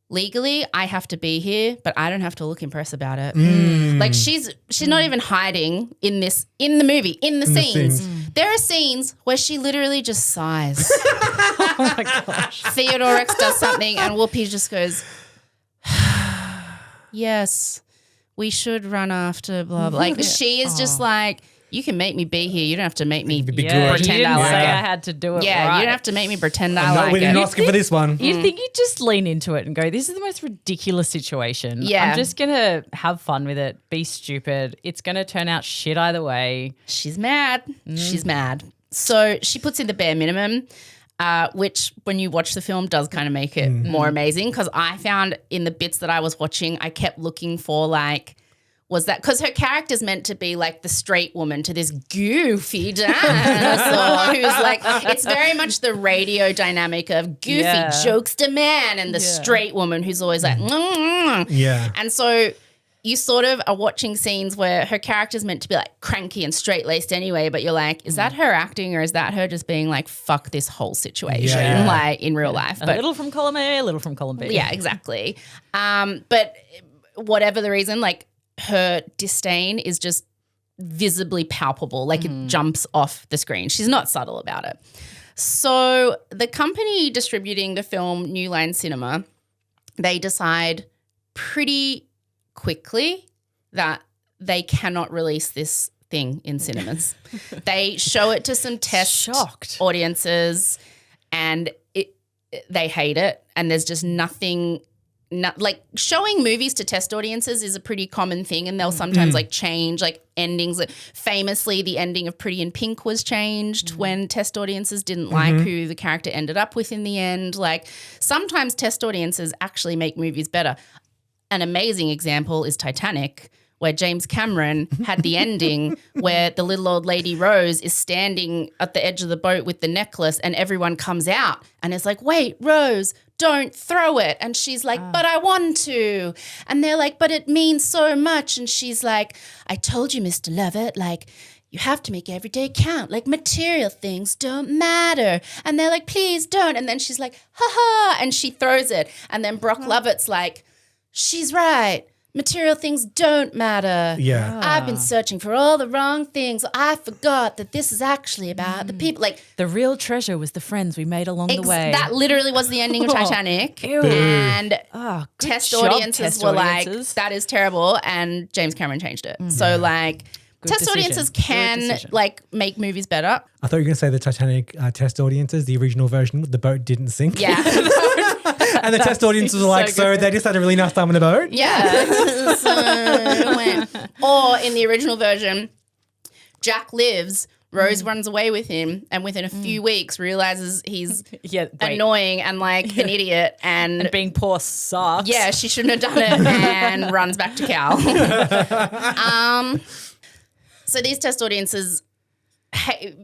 legally I have to be here, but I don't have to look impressed about it. Like she's not even hiding in the movie, in the scenes. There are scenes where she literally just sighs. Oh my gosh. Theodore Rex does something and Whoopi just goes, yes, we should run after blah, blah. Like she is just like, you can make me be here. You don't have to make me be good. pretend you didn't I like say it. I had to do it Yeah, right. you don't have to make me pretend I I'm not like winning it. an Oscar for this one. You'd think you'd just lean into it and go, this is the most ridiculous situation. Yeah. I'm just going to have fun with it, be stupid. It's going to turn out shit either way. She's mad. She's mad. So she puts in the bare minimum, which when you watch the film does kind of make it more amazing because I found in the bits that I was watching, I kept looking for like, was that because her character's meant to be like the straight woman to this goofy dinosaur who's like, it's very much the radio dynamic of goofy jokester man and the straight woman who's always like, Yeah. And so you sort of are watching scenes where her character's meant to be like cranky and straight-laced anyway, but you're like, is that her acting or is that her just being like, fuck this whole situation like in real life? A But little from column A, a little from column B. yeah, exactly. But whatever the reason, like her disdain is just visibly palpable. Like it jumps off the screen. She's not subtle about it. So the company distributing the film New Line Cinema, they decide pretty quickly that they cannot release this thing in cinemas. They show it to some test audiences and they hate it and there's just nothing like showing movies to test audiences is a pretty common thing and they'll sometimes like change like endings. Like, famously, the ending of Pretty in Pink was changed when test audiences didn't like who the character ended up with in the end. Like sometimes test audiences actually make movies better. An amazing example is Titanic, where James Cameron had the ending where the little old lady Rose is standing at the edge of the boat with the necklace and everyone comes out and it's like, wait, Rose, don't throw it. And she's like, but I want to. And they're like, but it means so much. And she's like, I told you, Mr. Lovett, like, you have to make every day count. Like material things don't matter. And they're like, please don't. And then she's like, ha ha. And she throws it. And then Brock Lovett's like, she's right. Material things don't matter. Yeah. I've been searching for all the wrong things. I forgot that this is actually about the people. Like the real treasure was the friends we made along the way. That literally was the ending of Titanic. Ew. And good test job, audiences test were audiences. like, that is terrible. And James Cameron changed it. So like test decision. audiences Good can decision. like make movies better. I thought you were going to say the Titanic test audiences, the original version, the boat didn't sink. Yeah. And the test audiences were like, so they just had a really nice time on the boat? Yeah. Or in the original version, Jack lives, Rose runs away with him, and within a few weeks realizes he's annoying and like an idiot and being poor sucks. Yeah, she shouldn't have done it and runs back to Cal. So these test audiences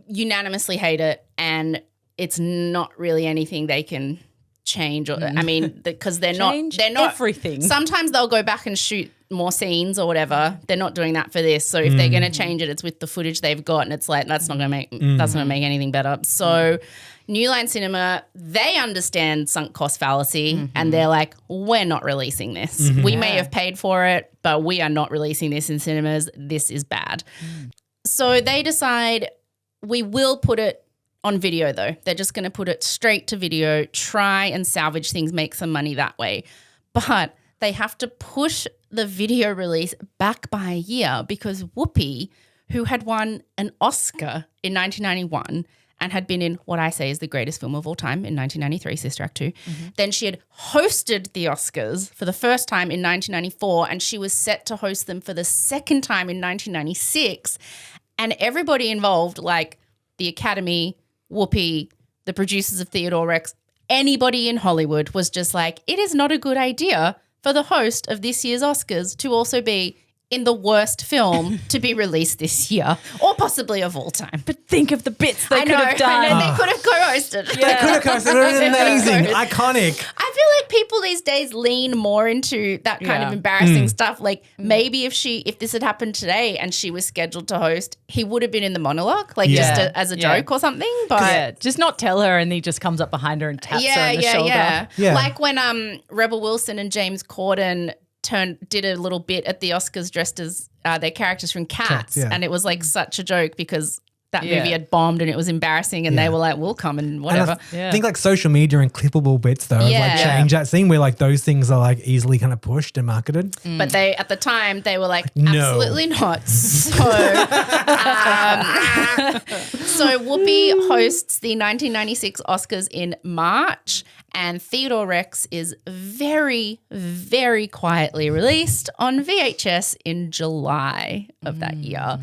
unanimously hate it and it's not really anything they can change or I mean because they're not everything. Sometimes they'll go back and shoot more scenes or whatever. They're not doing that for this. So if they're going to change it, it's with the footage they've got and it's like that's not going to make anything better. So New Line Cinema, they understand sunk cost fallacy and they're like, we're not releasing this. We may have paid for it, but we are not releasing this in cinemas. This is bad. So they decide we will put it on video though. They're just going to put it straight to video, try and salvage things, make some money that way. But they have to push the video release back by a year because Whoopi, who had won an Oscar in 1991 and had been in what I say is the greatest film of all time in 1993, Sister Act 2. Then she had hosted the Oscars for the first time in 1994 and she was set to host them for the second time in 1996. And everybody involved, like the Academy, Whoopi, the producers of Theodore Rex, anybody in Hollywood was just like, it is not a good idea for the host of this year's Oscars to also be in the worst film to be released this year or possibly of all time. But think of the bits they could have done. I know, they could have co-hosted. They could have co-hosted. It was amazing, iconic. I feel like people these days lean more into that kind of embarrassing stuff. Like maybe if this had happened today and she was scheduled to host, he would have been in the monologue, like just as a joke or something. But just not tell her and he just comes up behind her and taps her on the shoulder. Yeah. Like when Rebel Wilson and James Corden did a little bit at the Oscars dressed as their characters from Cats, and it was like such a joke because that movie had bombed and it was embarrassing and they were like, we'll come and whatever. And I think like social media and clippable bits though like change that scene where like those things are like easily kind of pushed and marketed. But they at the time they were like, absolutely not. So so Whoopi hosts the 1996 Oscars in March and Theodore Rex is very, very quietly released on VHS in July of that year.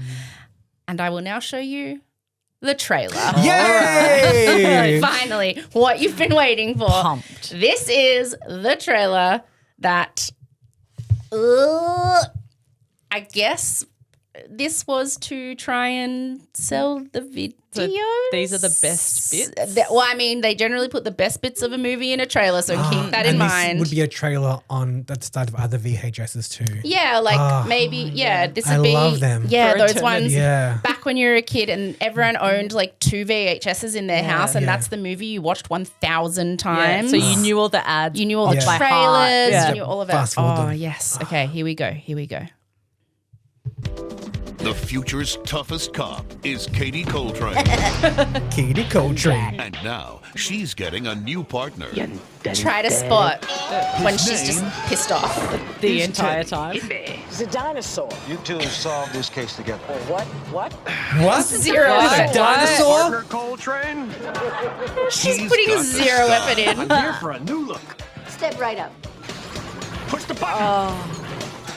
And I will now show you the trailer. Yay! Finally, what you've been waiting for. Pumped. This is the trailer that I guess this was to try and sell the videos. These are the best bits? Well, I mean, they generally put the best bits of a movie in a trailer, so keep that in mind. This would be a trailer on the start of other VHSs too. Yeah, like maybe, this would be. I love them. Yeah, For those eternity. ones Yeah. back when you were a kid and everyone owned like 2 VHSs in their house and that's the movie you watched 1,000 times. So you knew all the ads. You knew all the by trailers. heart. Yeah. You knew all of it. Fast forward Oh, them. yes. Okay, here we go. The future's toughest cop is Katie Coltrane. Katie Coltrane. And now she's getting a new partner. Try to spot when she's just pissed off. The entire time. It's a dinosaur. You two solve this case together. What? What? Zero What? effort. Dinosaur? Partner Coltrane? She's He's putting got the zero style. effort in. I'm here for a new look. Step right up. Push the button.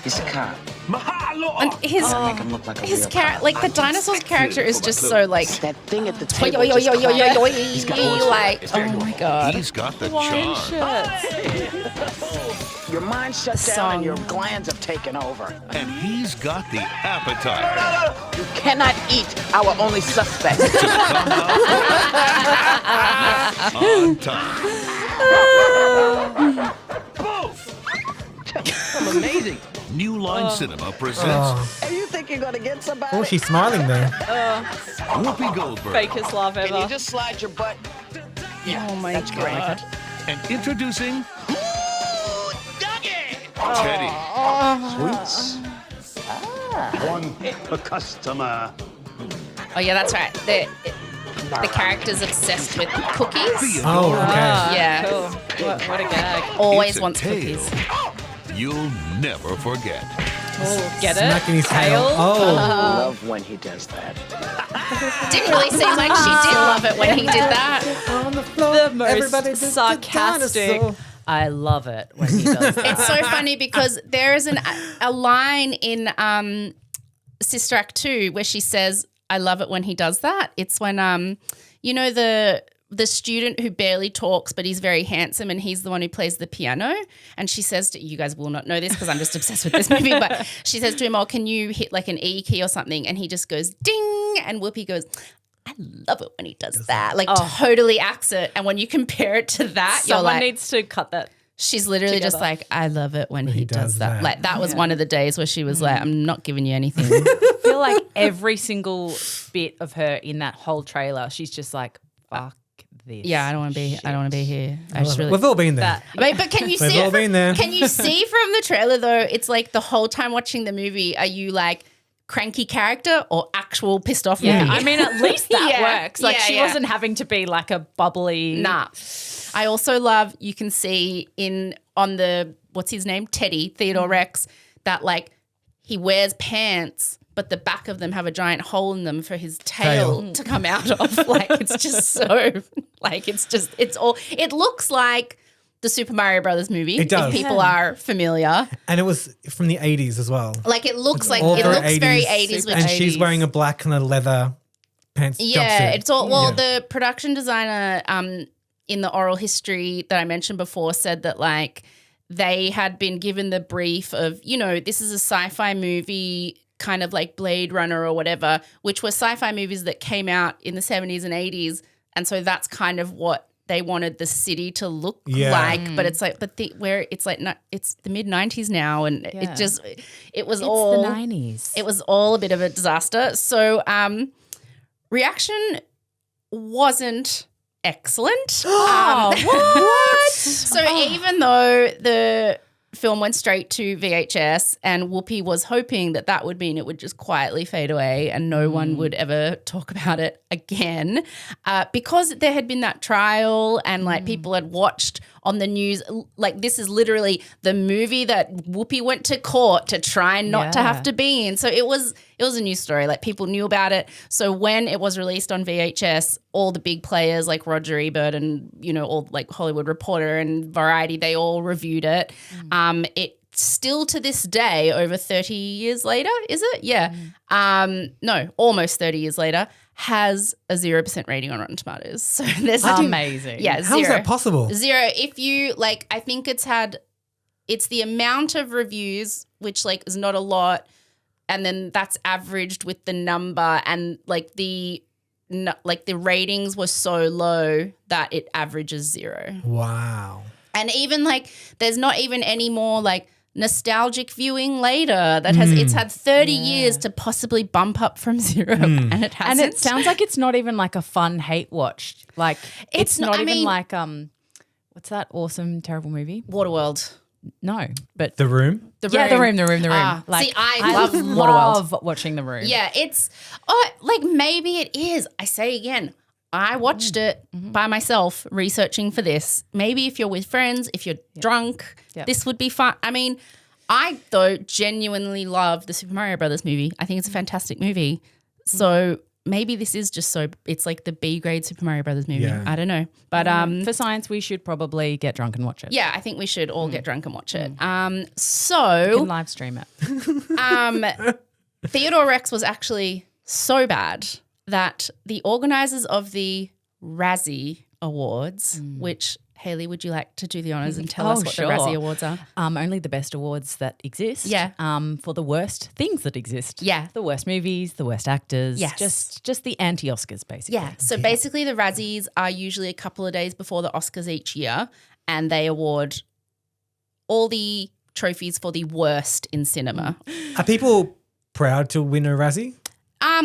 He's a cop. Mahalo! And his Make him look like a his real character, cop. like the dinosaur's character, is just so like, That thing at the yo table. yo yo yo yo yo He's got yo, like, oh my god. He's got the Hawaiian charm. shirts. Your mind's shut The down song. and your glands have taken over. And he's got the appetite. You cannot eat our only suspect. On time. I'm amazing. New Line Cinema presents And you think you're gonna get somebody? Oh, she's smiling there. Whoopi Goldberg. Fakest laugh Can you ever. just slide your butt? Yeah, Oh my that's god. And introducing Teddy. Sweets. One customer. Oh yeah, that's right. The character's obsessed with cookies. Theodore Oh, Rex. okay. Yeah, Cool. What a gag. always It's a wants tale cookies. You'll never forget. Oh, get it? Smacking his tail. I Oh. love when he does that. Didn't really seem like she did love it when he did that. On the floor. The most Everybody does the sarcastic. dinosaur. I love it when he does that. It's so funny because there is a line in Sister Act 2 where she says, I love it when he does that. It's when, you know, the student who barely talks but he's very handsome and he's the one who plays the piano. And she says to you guys will not know this because I'm just obsessed with this movie, but she says to him, oh, can you hit like an E key or something? And he just goes ding, and Whoopi goes, I love it when he does that. Like totally acts it. And when you compare it to that, you're Someone like, needs to cut that. she's literally just together. like, I love it when he does that. that. Like that was one of the days where she was like, I'm not giving you anything. I feel like every single bit of her in that whole trailer, she's just like, fuck this. Yeah, I don't want to be here. I just really. We've all been there. That. But can you We've see? all been there. Can you see from the trailer though? It's like the whole time watching the movie, are you like cranky character or actual pissed off Yeah, movie. I mean, at least that Yeah, works. Like yeah, she yeah. wasn't having to be like a bubbly. Nah. I also love, you can see on the, what's his name? Teddy, Theodore Rex, that like he wears pants, but the back of them have a giant hole in them for his tail to come out of. Like it's just so, like it looks like the Super Mario Brothers movie. It does. If people are familiar. And it was from the 80s as well. Like it looks like, All it very looks very 80s. With And she's wearing a black kind of leather pants yeah, jumpsuit. it's all, well, Yeah. the production designer in the oral history that I mentioned before said that like they had been given the brief of, you know, this is a sci-fi movie kind of like Blade Runner or whatever, which were sci-fi movies that came out in the 70s and 80s. And so that's kind of what they wanted the city to look like. But it's like, it's the mid 90s now. And it was It's all the 90s. It was all a bit of a disaster. So reaction wasn't excellent. What? So even though the film went straight to VHS and Whoopi was hoping that that would mean it would just quietly fade away and no one would ever talk about it again, because there had been that trial and like people had watched on the news, like this is literally the movie that Whoopi went to court to try not to have to be in. So it was a news story. Like people knew about it. So when it was released on VHS, all the big players like Roger Ebert and, you know, all like Hollywood Reporter and Variety, they all reviewed it. It still to this day, over 30 years later, is it? Yeah. No, almost 30 years later, has a 0% rating on Rotten Tomatoes. So there's amazing. Yeah, How is that possible? 0. If you like, I think it's the amount of reviews, which like is not a lot, and then that's averaged with the number, and like the ratings were so low that it averages 0. Wow. And even like there's not even any more like nostalgic viewing later that it's had 30 years to possibly bump up from 0 and it hasn't. And it sounds like it's not even like a fun hate watch. Like it's not even like what's that awesome terrible movie? Waterworld. No, but The Room? The Room. See, I love Waterworld. love watching The Room. Yeah, it's like maybe it is. I say again, I watched it by myself researching for this. Maybe if you're with friends, if you're drunk, this would be fun. I mean, I though genuinely love the Super Mario Brothers movie. I think it's a fantastic movie. So maybe this is just it's like the B grade Super Mario Brothers movie. Yeah. I don't know. But for science, we should probably get drunk and watch it. yeah, I think we should all get drunk and watch it. We can So live stream it. Theodore Rex was actually so bad that the organisers of the Razzie Awards, which, Hayley, would you like to do the honours and tell us what sure. the Razzie Awards are? Only the best awards that exist. Yeah. For the worst things that exist. Yeah. The worst movies, the worst actors. Yes. Just the anti-Oscars, basically. Yeah. So basically the Razzies are usually a couple of days before the Oscars each year, and they award all the trophies for the worst in cinema. Are people proud to win a Razzie?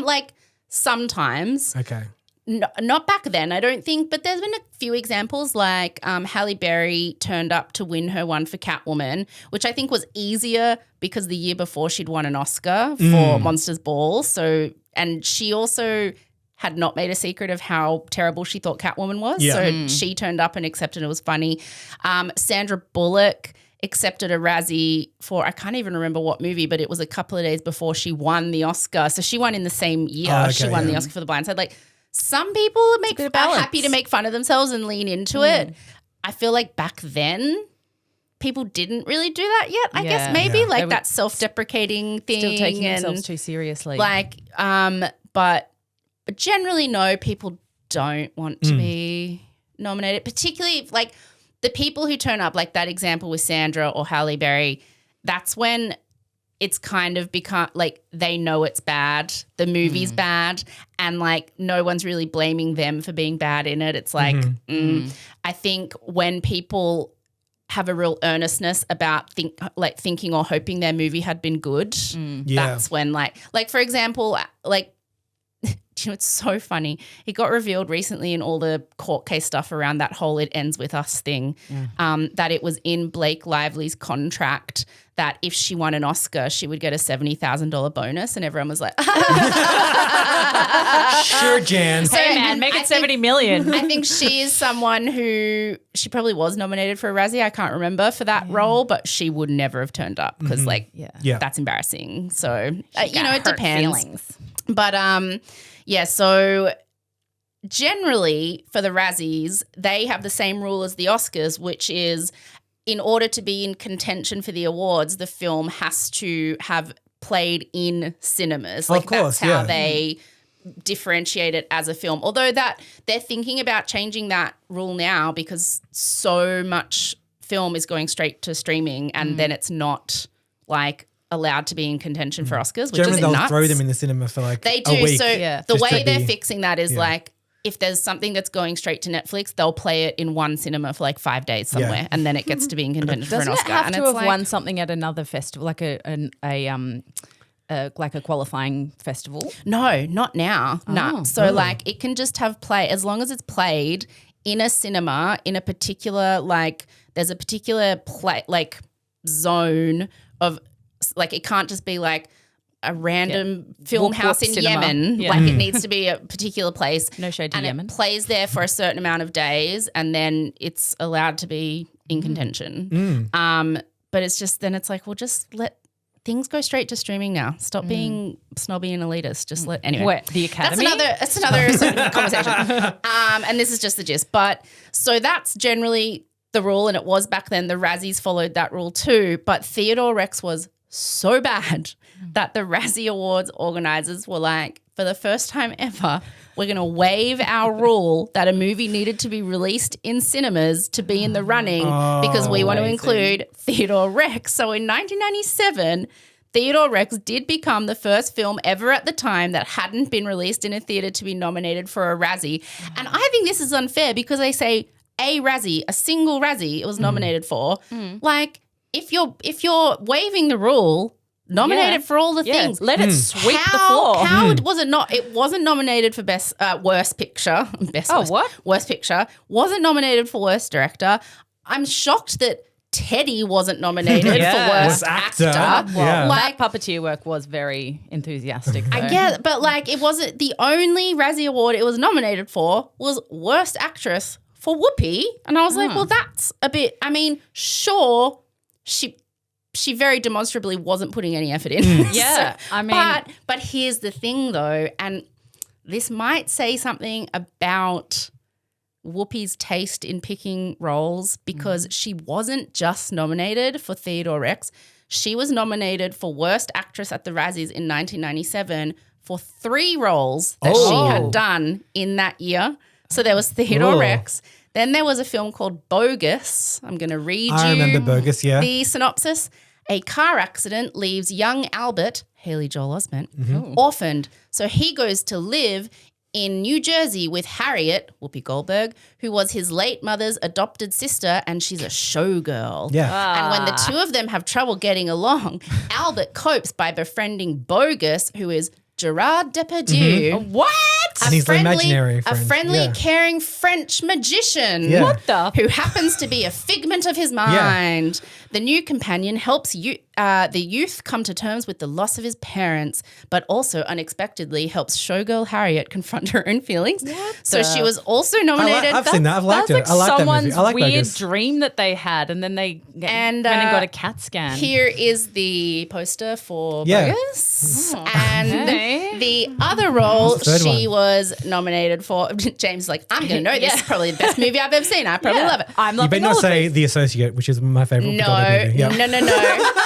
Like sometimes. Okay. No, not back then, I don't think, but there's been a few examples like Halle Berry turned up to win her one for Catwoman, which I think was easier because the year before she'd won an Oscar for Monsters Ball. So, and she also had not made a secret of how terrible she thought Catwoman was. Yeah. So she turned up and accepted it was funny. Sandra Bullock accepted a Razzie for, I can't even remember what movie, but it was a couple of days before she won the Oscar. So she won in the same year. Oh, okay, she won the yeah. Oscar for The Blind Side. Like, some people are happy to make fun of themselves and lean into it. I feel like back then people didn't really do that yet. I guess maybe Yeah. like that self-deprecating thing. Still taking and themselves too seriously. like, but generally no, people don't want to be nominated, particularly if, like the people who turn up, like that example with Sandra or Halle Berry, that's when it's kind of become like they know it's bad, the movie's bad, and like no one's really blaming them for being bad in it. It's like I think when people have a real earnestness about thinking or hoping their movie had been good, Yeah. that's when like for example, like it's so funny. It got revealed recently in all the court case stuff around that whole "it ends with us" thing, that it was in Blake Lively's contract that if she won an Oscar, she would get a $70,000 bonus, and everyone was like, Sure, Jan. Hey, man, make it 70 million. I think she is someone who she probably was nominated for a Razzie. I can't remember for that role, but she would never have turned up because Yeah. that's embarrassing. So, it hurt depends. feelings. But so generally for the Razzies, they have the same rule as the Oscars, which is in order to be in contention for the awards, the film has to have played in cinemas. Of course, that's how they differentiate it as a film. Although that they're thinking about changing that rule now because so much film is going straight to streaming and then it's not like allowed to be in contention for Oscars, which Generally, is they'll nuts. throw them in the cinema for like They a do. week. So Yeah. the just way to they're be- fixing that is like if there's something that's going straight to Netflix, they'll play it in one cinema for like 5 days somewhere and then it gets to be in contention for an Doesn't it Oscar. have And to it's have like, won something at another festival, like a qualifying festival? No, not now. No. Oh. So like it can just have play as long as it's played in a cinema in a particular there's a particular zone of like it can't just be like a random film Whoop, house whoop in cinema. Yemen. Yeah. Like it needs to be a particular place. No shade to and Yemen. it plays there for a certain amount of days and then it's allowed to be in contention. But it's just then it's like, well, just let things go straight to streaming now. Stop being snobby and elitist. Just let anyway. What, the Academy? That's another sort of conversation. And this is just the gist. But so that's generally the rule, and it was back then. The Razzies followed that rule too. But Theodore Rex was so bad that the Razzie Awards organisers were like, for the first time ever, we're going to waive our rule that a movie needed to be released in cinemas to be in the running because we want to include Theodore Rex. So in 1997, Theodore Rex did become the first film ever at the time that hadn't been released in a theatre to be nominated for a Razzie. And I think this is unfair because they say a Razzie, a single Razzie it was nominated for. Like, if you're waiving the rule, nominate it for all the things. Let it sweep the floor. How was it not? It wasn't nominated for best worst picture. Worst picture wasn't nominated for worst director. I'm shocked that Teddy wasn't nominated for worst Worst actor. actor. Yeah. Like, That puppeteer work was very enthusiastic. I though. get, but like it wasn't the only Razzie Award it was nominated for was worst actress for Whoopi, and I was like, well, that's a bit. I mean, sure, she very demonstrably wasn't putting any effort in. Yeah, I mean- but here's the thing though, and this might say something about Whoopi's taste in picking roles because she wasn't just nominated for Theodore Rex. She was nominated for Worst Actress at the Razzies in 1997 for 3 roles that she had done in that year. So there was Theodore Rex. Then there was a film called Bogus. I'm going to read I remember Bogus, yeah. the synopsis. A car accident leaves young Albert, Haley Joel Osment, orphaned. So he goes to live in New Jersey with Harriet, Whoopi Goldberg, who was his late mother's adopted sister, and she's a showgirl. Yeah. And when the two of them have trouble getting along, Albert copes by befriending Bogus, who is Gerard Depardieu. What? And he's the imaginary friend. A friendly, Yeah. caring French magician. Yeah. What the- Who happens to be a figment of his mind. The new companion helps the youth come to terms with the loss of his parents, but also unexpectedly helps showgirl Harriet confront her own feelings. So she was also nominated. I've seen that. I've liked That's it. I like that someone's movie. I like weird Bogus. dream that they had, and then they went and And, got a CAT scan. Here is the poster for Yeah. Bogus. And Okay. the other role What's the third she one? was nominated for, James is like, I'm going to know this. Is probably the best movie I've ever seen. I probably love it. I'm You loving better not all of say this. The Associate, which is my favorite No, Goldberg movie. Yeah. no.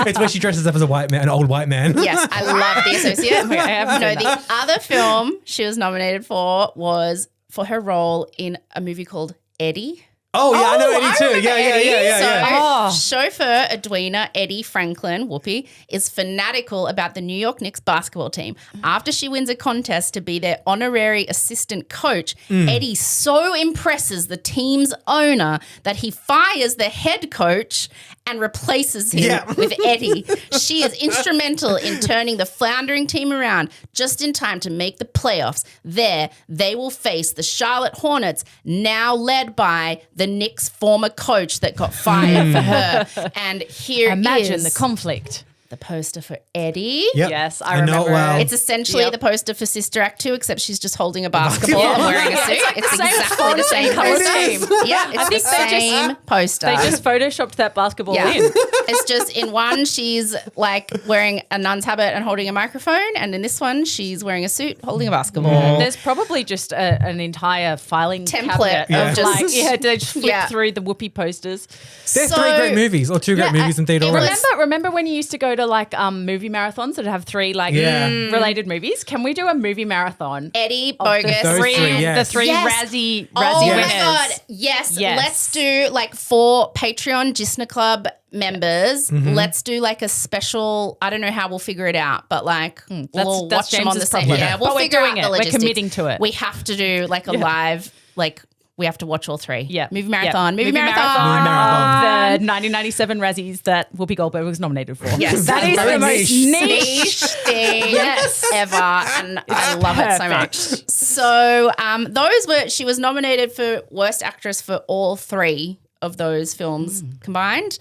It's where she dresses up as a white man, an old white man. Yes, I love The Associate. No, the other film she was nominated for was for her role in a movie called Eddie. Oh, yeah, I know Eddie too. remember Yeah. So Chauffeur Edwina Eddie Franklin, Whoopi, is fanatical about the New York Knicks basketball team. After she wins a contest to be their honorary assistant coach, Eddie so impresses the team's owner that he fires the head coach and replaces him with Eddie. She is instrumental in turning the floundering team around just in time to make the playoffs. There, they will face the Charlotte Hornets, now led by the Knicks' former coach that got fired for her. And here Imagine is the conflict. the poster for Eddie. Yep. Yes, I know it remember. well. It's essentially the poster for Sister Act 2, except she's just holding a basketball and wearing a suit. It's exactly the same colour poster. scheme. Yeah, it's the think they same poster. They just photoshopped that basketball Yeah. in. It's just in one, she's like wearing a nun's habit and holding a microphone. And in this one, she's wearing a suit, holding a basketball. There's probably just an entire filing Template cabinet of just- they just flip Yeah. through the Whoopi posters. There's So- 3 great movies or 2 great movies in Theodore it Rex. Remember when you used to go to like movie marathons that have 3 like related movies? Can we do a movie marathon? Eddie, of Bogus. Those three, three, yes. the 3 Yes. Razzie Oh winners. my God. Yes. Yes. Let's do like 4 Patreon Gisna Club members. Let's do like a special, I don't know how we'll figure it out, but like we'll that's watch them on the James's same. problem. Yeah, we'll But we're figure doing out it. the We're logistics. committing to it. We have to do like a live, like we have to watch all 3. Yeah. Movie marathon. Movie marathon. Movie marathon. The 1997 Razzies that Whoopi Goldberg was nominated for. Yes. That is Very the most niche. Niche thing ever, and I love it so much. So she was nominated for Worst Actress for all 3 of those films combined.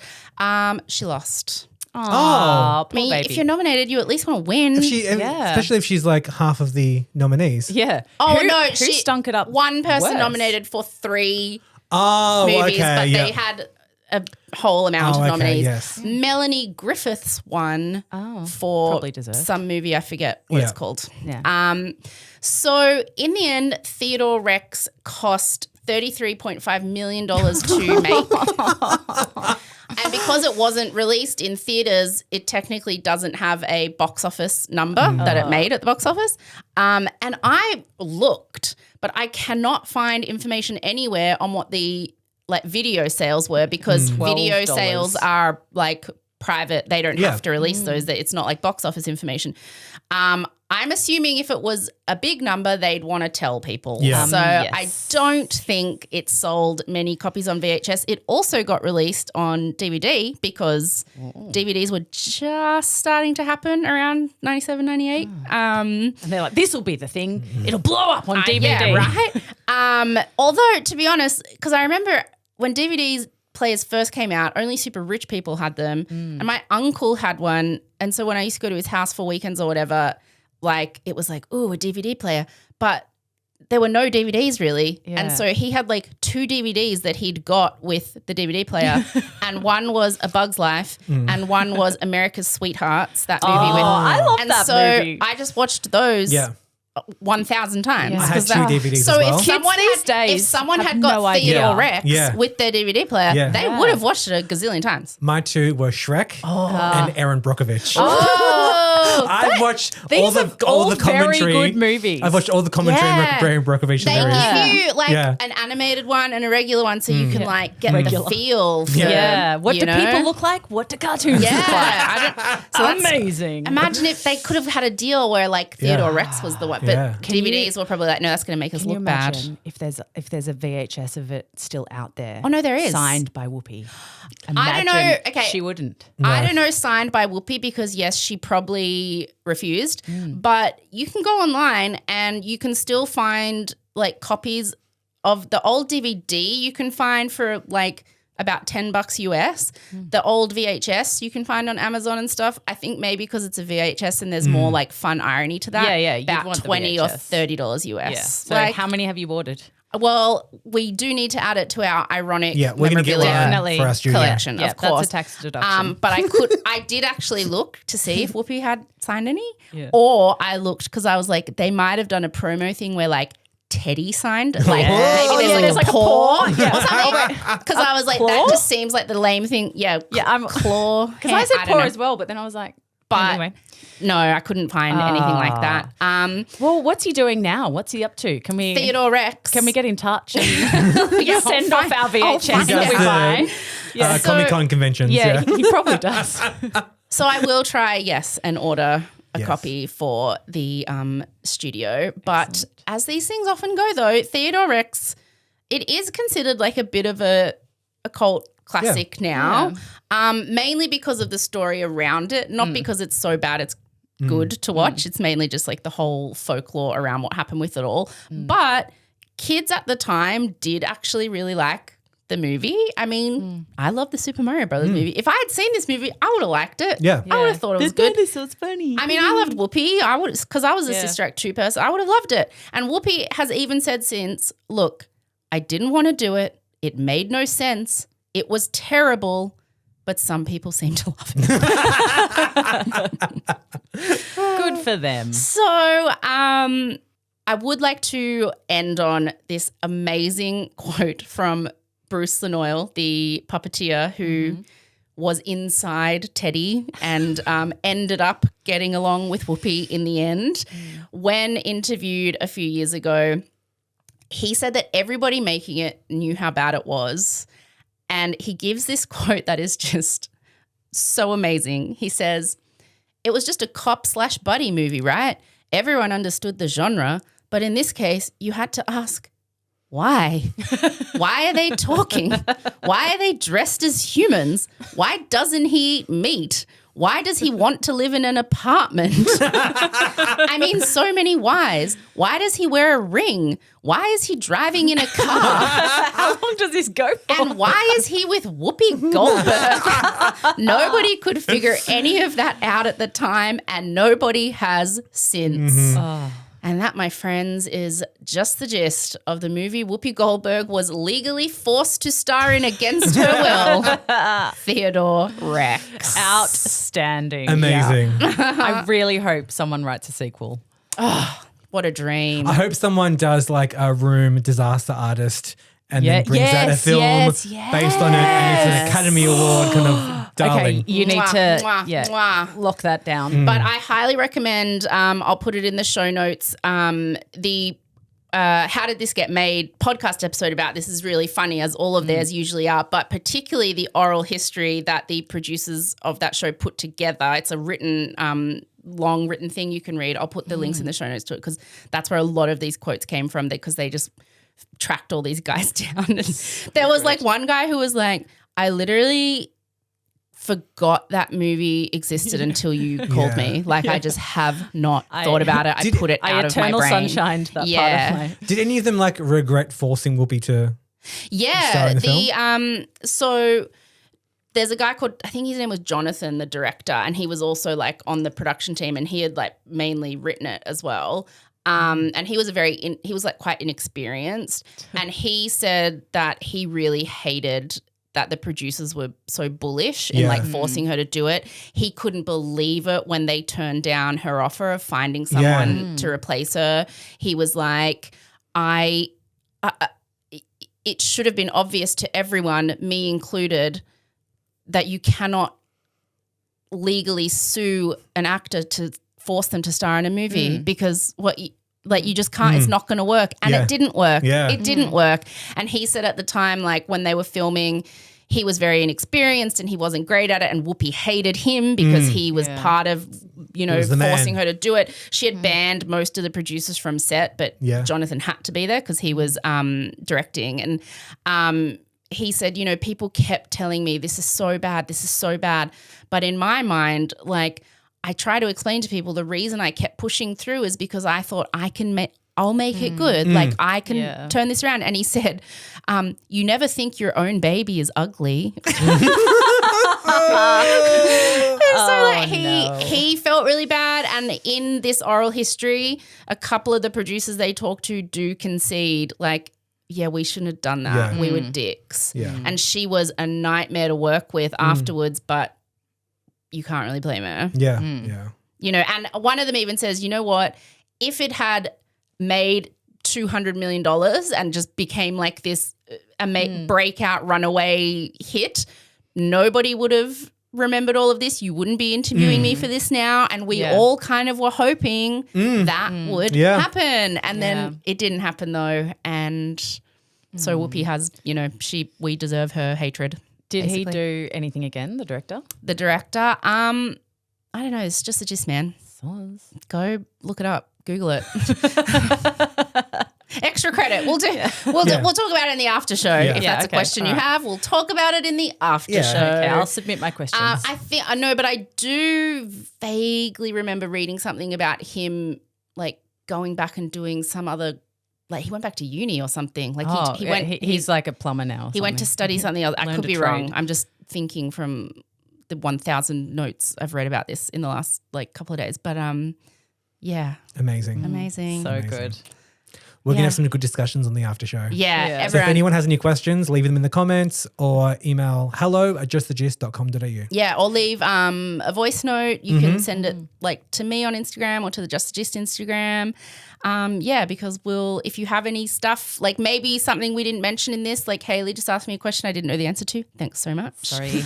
She lost. Oh, I poor mean, baby. if you're nominated, you at least want to win. Especially if she's like half of the nominees. yeah. Oh Who- no, who she stunk it up? One person worse? nominated for 3 Oh, movies, okay. but Yeah. they had a whole amount Oh, of okay, nominees. yes. Melanie Griffiths won for probably deserved. some movie. I forget what it's called. Yeah. So in the end, Theodore Rex cost $33.5 million to make. And because it wasn't released in theaters, it technically doesn't have a box office number that it made at the box office. And I looked, but I cannot find information anywhere on what the like video sales were because video $12. sales are like private. They don't Yeah. have to release those. It's not like box office information. I'm assuming if it was a big number, they'd want to tell people. Yeah. So Yes. I don't think it sold many copies on VHS. It also got released on DVD because DVDs were just starting to happen around 97, 98. And they're like, this will be the thing. It'll blow up on DVD. Yeah, right? Although, to be honest, because I remember when DVDs players first came out, only super rich people had them. And my uncle had one. And so when I used to go to his house for weekends or whatever, like it was like, ooh, a DVD player. But there were no DVDs really. Yeah. And so he had like 2 DVDs that he'd got with the DVD player. And one was A Bug's Life and one was America's Sweethearts, that movie. I love and that so movie. I just watched those. Yeah. 1,000 times. Yeah. I had 'Cause 2 DVDs so as well. if someone Kids these had, if days someone have had got no idea. Theodore Rex Yeah. with their DVD player, Yeah. they would have watched it a gazillion times. My 2 were Shrek and Aaron Brockovich. Oh, I've watched These are all the very commentary. good movies. I've watched all the commentary Yeah. and Aaron Brockovich. they and there is- give you like Yeah. an animated one and a regular one, so you can like get Regular. the feel. For, Yeah. What you do know? people look like? What do cartoons Yeah, look like? I don't, so that's Amazing. Imagine if they could have had a deal where like Theodore Rex was the one, but Yeah. DVDs were probably like, no, that's going to make us Can you look bad. imagine if there's a VHS of it still out there? Oh, no, there is. Signed by Whoopi. I don't know. Imagine Okay. She wouldn't. I don't know, signed by Whoopi because yes, she probably refused. But you can go online and you can still find like copies of the old DVD. You can find for like about $10 US. The old VHS you can find on Amazon and stuff. I think maybe because it's a VHS and there's more like fun irony to that. Yeah, yeah, you'd About want the $20 or VHS. $30 US. Yeah. So Like, how many have you ordered? well, we do need to add it to our ironic Yeah, we're going to get memorabilia one for our studio. collection, Yeah, of course. that's a tax deduction. But I did actually look to see if Whoopi had signed any, Yeah. or I looked because I was like, they might have done a promo thing where like Teddy signed, like maybe there's like a paw or something. Because I was like, that just seems like the lame thing. Yeah, I'm claw. Because I said don't poor know. as well, but then I was like, But anyway. no, I couldn't find anything like that. Well, what's he doing now? What's he up to? Can we Theodore Rex. Can we get in touch and Yeah, send I'll off our find- I'll VHS find that we out. buy? Comic-Con conventions. Yeah, Yeah. he probably does. So I will try, and order a Yes. copy for the studio. But as these things often go, though, Theodore Rex, it is considered like a bit of a cult classic now, mainly because of the story around it, not because it's so bad it's good to watch. It's mainly just like the whole folklore around what happened with it all. But kids at the time did actually really like the movie. I mean, I love the Super Mario Brothers movie. If I had seen this movie, I would have liked it. Yeah. I would have thought it was good. Dinosaur's funny. I mean, I loved Whoopi. I would, because I was a Sister Act 2 person. I would have loved it. And Whoopi has even said since, look, I didn't want to do it. It made no sense. It was terrible, but some people seem to love it. Good for them. So I would like to end on this amazing quote from Bruce Lanoil, the puppeteer who was inside Teddy and ended up getting along with Whoopi in the end. When interviewed a few years ago, he said that everybody making it knew how bad it was. And he gives this quote that is just so amazing. He says, "It was just a cop/buddy movie, right? Everyone understood the genre. But in this case, you had to ask, why? Why are they talking? Why are they dressed as humans? Why doesn't he eat meat? Why does he want to live in an apartment? I mean, so many whys. Why does he wear a ring? Why is he driving in a car? How long does this go for? And why is he with Whoopi Goldberg? Nobody could figure any of that out at the time, and nobody has since. And that, my friends, is just the gist of the movie Whoopi Goldberg was legally forced to star in against her will. Theodore Rex. Outstanding. Amazing. I really hope someone writes a sequel. What a dream. I hope someone does like a Room Disaster Artist and then brings out a yes, film yes, based on it, and it's an Academy Award kind of darling. Okay, you need Mwah, to mwah. lock that down. But I highly recommend, I'll put it in the show notes, the How Did This Get Made podcast episode about this is really funny, as all of theirs usually are, but particularly the oral history that the producers of that show put together. It's a written, long written thing you can read. I'll put the links in the show notes to it because that's where a lot of these quotes came from, because they just tracked all these guys down. And there was like one guy who was like, I literally forgot that movie existed until you called me. Like I just have not thought about it. I put it out of my eternal brain. sunshined that part of my... Did any of them like regret forcing Whoopi to star in the film? So there's a guy called, I think his name was Jonathan, the director, and he was also like on the production team, and he had like mainly written it as well. And he was he was like quite inexperienced, and he said that he really hated that the producers were so bullish in like forcing her to do it. He couldn't believe it when they turned down her offer of finding someone to replace her. He was like, it should have been obvious to everyone, me included, that you cannot legally sue an actor to force them to star in a movie because you just can't, it's not going to work. And it didn't work. Yeah. It didn't work. And he said at the time, like when they were filming, he was very inexperienced and he wasn't great at it, and Whoopi hated him because he was part of, forcing her to do it. She had banned most of the producers from set, but Jonathan had to be there because he was directing. And he said, people kept telling me, this is so bad, this is so bad. But in my mind, like, I try to explain to people the reason I kept pushing through is because I thought I'll make it good. Like I can turn this around. And he said, you never think your own baby is ugly. He felt really bad. And in this oral history, a couple of the producers they talked to do concede, like, yeah, we shouldn't have done that. Yeah. We were dicks. Yeah. And she was a nightmare to work with afterwards, but you can't really blame her. Yeah, yeah. And one of them even says, you know what, if it had made $200 million and just became like this breakout runaway hit, nobody would have remembered all of this. You wouldn't be interviewing me for this now. And we all kind of were hoping that would happen. And then it didn't happen though. And so Whoopi has, we deserve her hatred. Did he basically. do anything again, the director? The director, I don't know. It's just a gist, man. Go look it up. Google it. Extra credit. We'll talk about it in the after show. Yeah. If Yeah, that's okay. a question you All right. have, we'll talk about it in the after Yeah. show. Okay, I'll submit my questions. I know, but I do vaguely remember reading something about him like going back and doing some other, like he went back to uni or something. Like he yeah, went. he's like a plumber now. Or he went to something. study something else. I Learned could a be trade. wrong. I'm just thinking from the 1,000 notes I've read about this in the last like couple of days. But yeah, Amazing. amazing. So good. We're going to Yeah. have some good discussions on the after show. Yeah, Yeah. So if everyone. anyone has any questions, leave them in the comments or email hello@justthegist.com.au. Yeah, or leave a voice note. You can send it like to me on Instagram or to the Just the Gist Instagram. Because if you have any stuff, like maybe something we didn't mention in this, like Hayley just asked me a question I didn't know the answer to. Thanks so much. Sorry.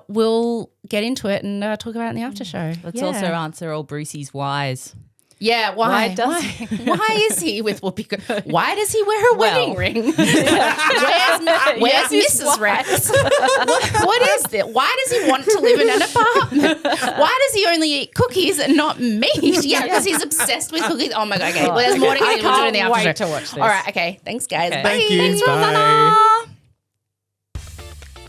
We'll get into it and talk about it in the after show. Let's also answer all Brucey's whys. Yeah, why? Why does he? Why is he with Whoopi? Why does he wear a wedding ring? Where's Mrs. Rex? What is this? Why does he want to live in an apartment? Why does he only eat cookies and not meat? Yeah, because he's obsessed with cookies. Oh my god! Okay, well, there's more to get into. We'll do it in the after wait show. to watch this. All right, okay. Thanks, guys. Okay. Bye. Thank you. Thanks, Bye. Rosanna.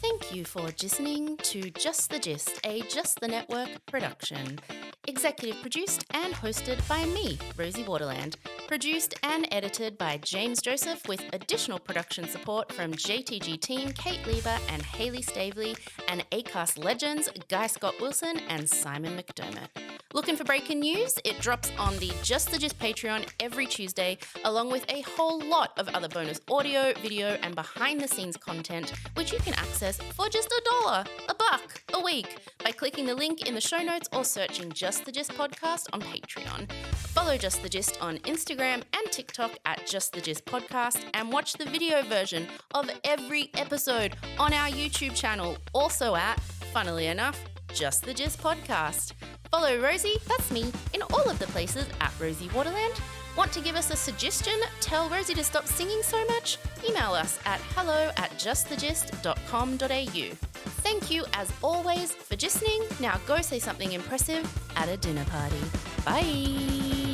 Thank you for listening to Just the Gist, a Just the Network production. Executive produced and hosted by me, Rosie Waterland. Produced and edited by James Joseph with additional production support from JTG team Kate Lieber and Hayley Stavely and Acast legends Guy Scott Wilson and Simon McDermott. Looking for breaking news? It drops on the Just the Gist Patreon every Tuesday, along with a whole lot of other bonus audio, video, and behind-the-scenes content, which you can access for just $1, $1 a week by clicking the link in the show notes or searching Just the Gist Podcast on Patreon. Follow Just the Gist on Instagram and TikTok at Just the Gist Podcast, and watch the video version of every episode on our YouTube channel, also at, funnily enough, Just the Gist Podcast. Follow Rosie, that's me, in all of the places at Rosie Waterland. Want to give us a suggestion? Tell Rosie to stop singing so much? Email us at hello@justthegist.com.au. Thank you, as always, for listening. Now go say something impressive at a dinner party. Bye.